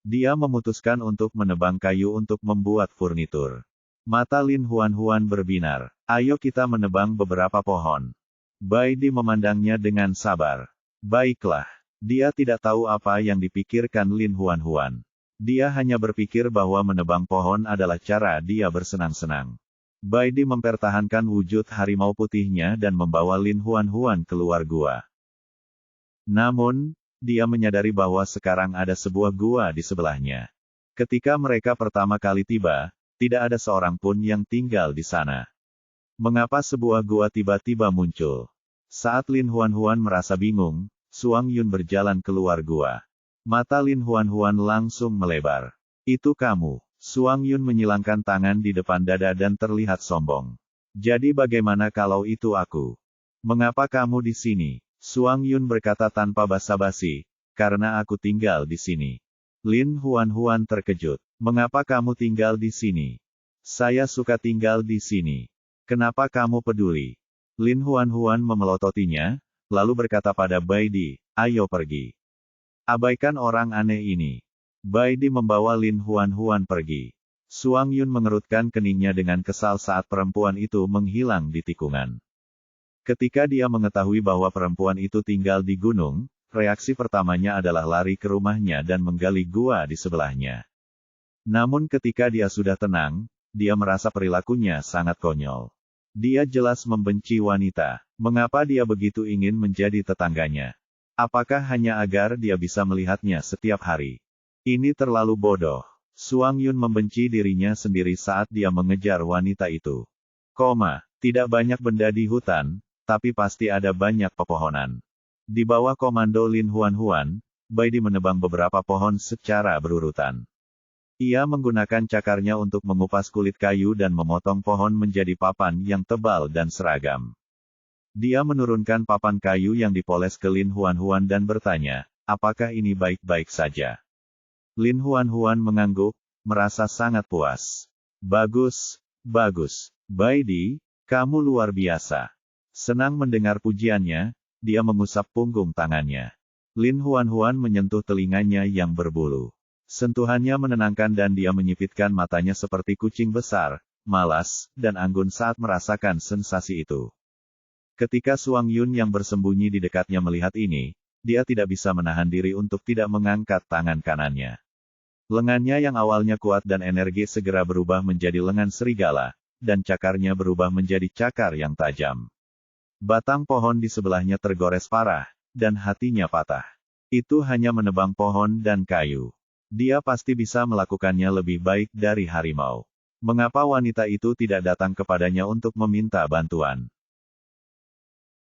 Dia memutuskan untuk menebang kayu untuk membuat furnitur. Mata Lin Huan berbinar. Ayo kita menebang beberapa pohon. Baidi memandangnya dengan sabar. Baiklah. Dia tidak tahu apa yang dipikirkan Lin Huan. Dia hanya berpikir bahwa menebang pohon adalah cara dia bersenang-senang. Baidi mempertahankan wujud harimau putihnya dan membawa Lin Huan keluar gua. Namun, dia menyadari bahwa sekarang ada sebuah gua di sebelahnya. Ketika mereka pertama kali tiba, tidak ada seorang pun yang tinggal di sana. Mengapa sebuah gua tiba-tiba muncul? Saat Lin Huan merasa bingung, Suang Yun berjalan keluar gua. Mata Lin Huan langsung melebar. Itu kamu. Suang Yun menyilangkan tangan di depan dada dan terlihat sombong. Jadi bagaimana kalau itu aku? Mengapa kamu di sini? Suang Yun berkata tanpa basa-basi, karena aku tinggal di sini. Lin Huan terkejut. Mengapa kamu tinggal di sini? Saya suka tinggal di sini. Kenapa kamu peduli? Lin Huan memelototinya, lalu berkata pada Baidi, ayo pergi. Abaikan orang aneh ini. Baidi membawa Lin Huan pergi. Suang Yun mengerutkan keningnya dengan kesal saat perempuan itu menghilang di tikungan. Ketika dia mengetahui bahwa perempuan itu tinggal di gunung, reaksi pertamanya adalah lari ke rumahnya dan menggali gua di sebelahnya. Namun ketika dia sudah tenang, dia merasa perilakunya sangat konyol. Dia jelas membenci wanita. Mengapa dia begitu ingin menjadi tetangganya? Apakah hanya agar dia bisa melihatnya setiap hari? Ini terlalu bodoh. Suang Yun membenci dirinya sendiri saat dia mengejar wanita itu. Tidak banyak benda di hutan, tapi pasti ada banyak pepohonan. Di bawah komando Lin Huan, Baidi menebang beberapa pohon secara berurutan. Ia menggunakan cakarnya untuk mengupas kulit kayu dan memotong pohon menjadi papan yang tebal dan seragam. Dia menurunkan papan kayu yang dipoles ke Lin Huan dan bertanya, apakah ini baik-baik saja? Lin Huan mengangguk, merasa sangat puas. Bagus, bagus. Bai Di, kamu luar biasa. Senang mendengar pujiannya, dia mengusap punggung tangannya. Lin Huan menyentuh telinganya yang berbulu. Sentuhannya menenangkan dan dia menyipitkan matanya seperti kucing besar, malas, dan anggun saat merasakan sensasi itu. Ketika Suang Yun yang bersembunyi di dekatnya melihat ini, dia tidak bisa menahan diri untuk tidak mengangkat tangan kanannya. Lengannya yang awalnya kuat dan energi segera berubah menjadi lengan serigala, dan cakarnya berubah menjadi cakar yang tajam. Batang pohon di sebelahnya tergores parah, dan hatinya patah. Itu hanya menebang pohon dan kayu. Dia pasti bisa melakukannya lebih baik dari harimau. Mengapa wanita itu tidak datang kepadanya untuk meminta bantuan?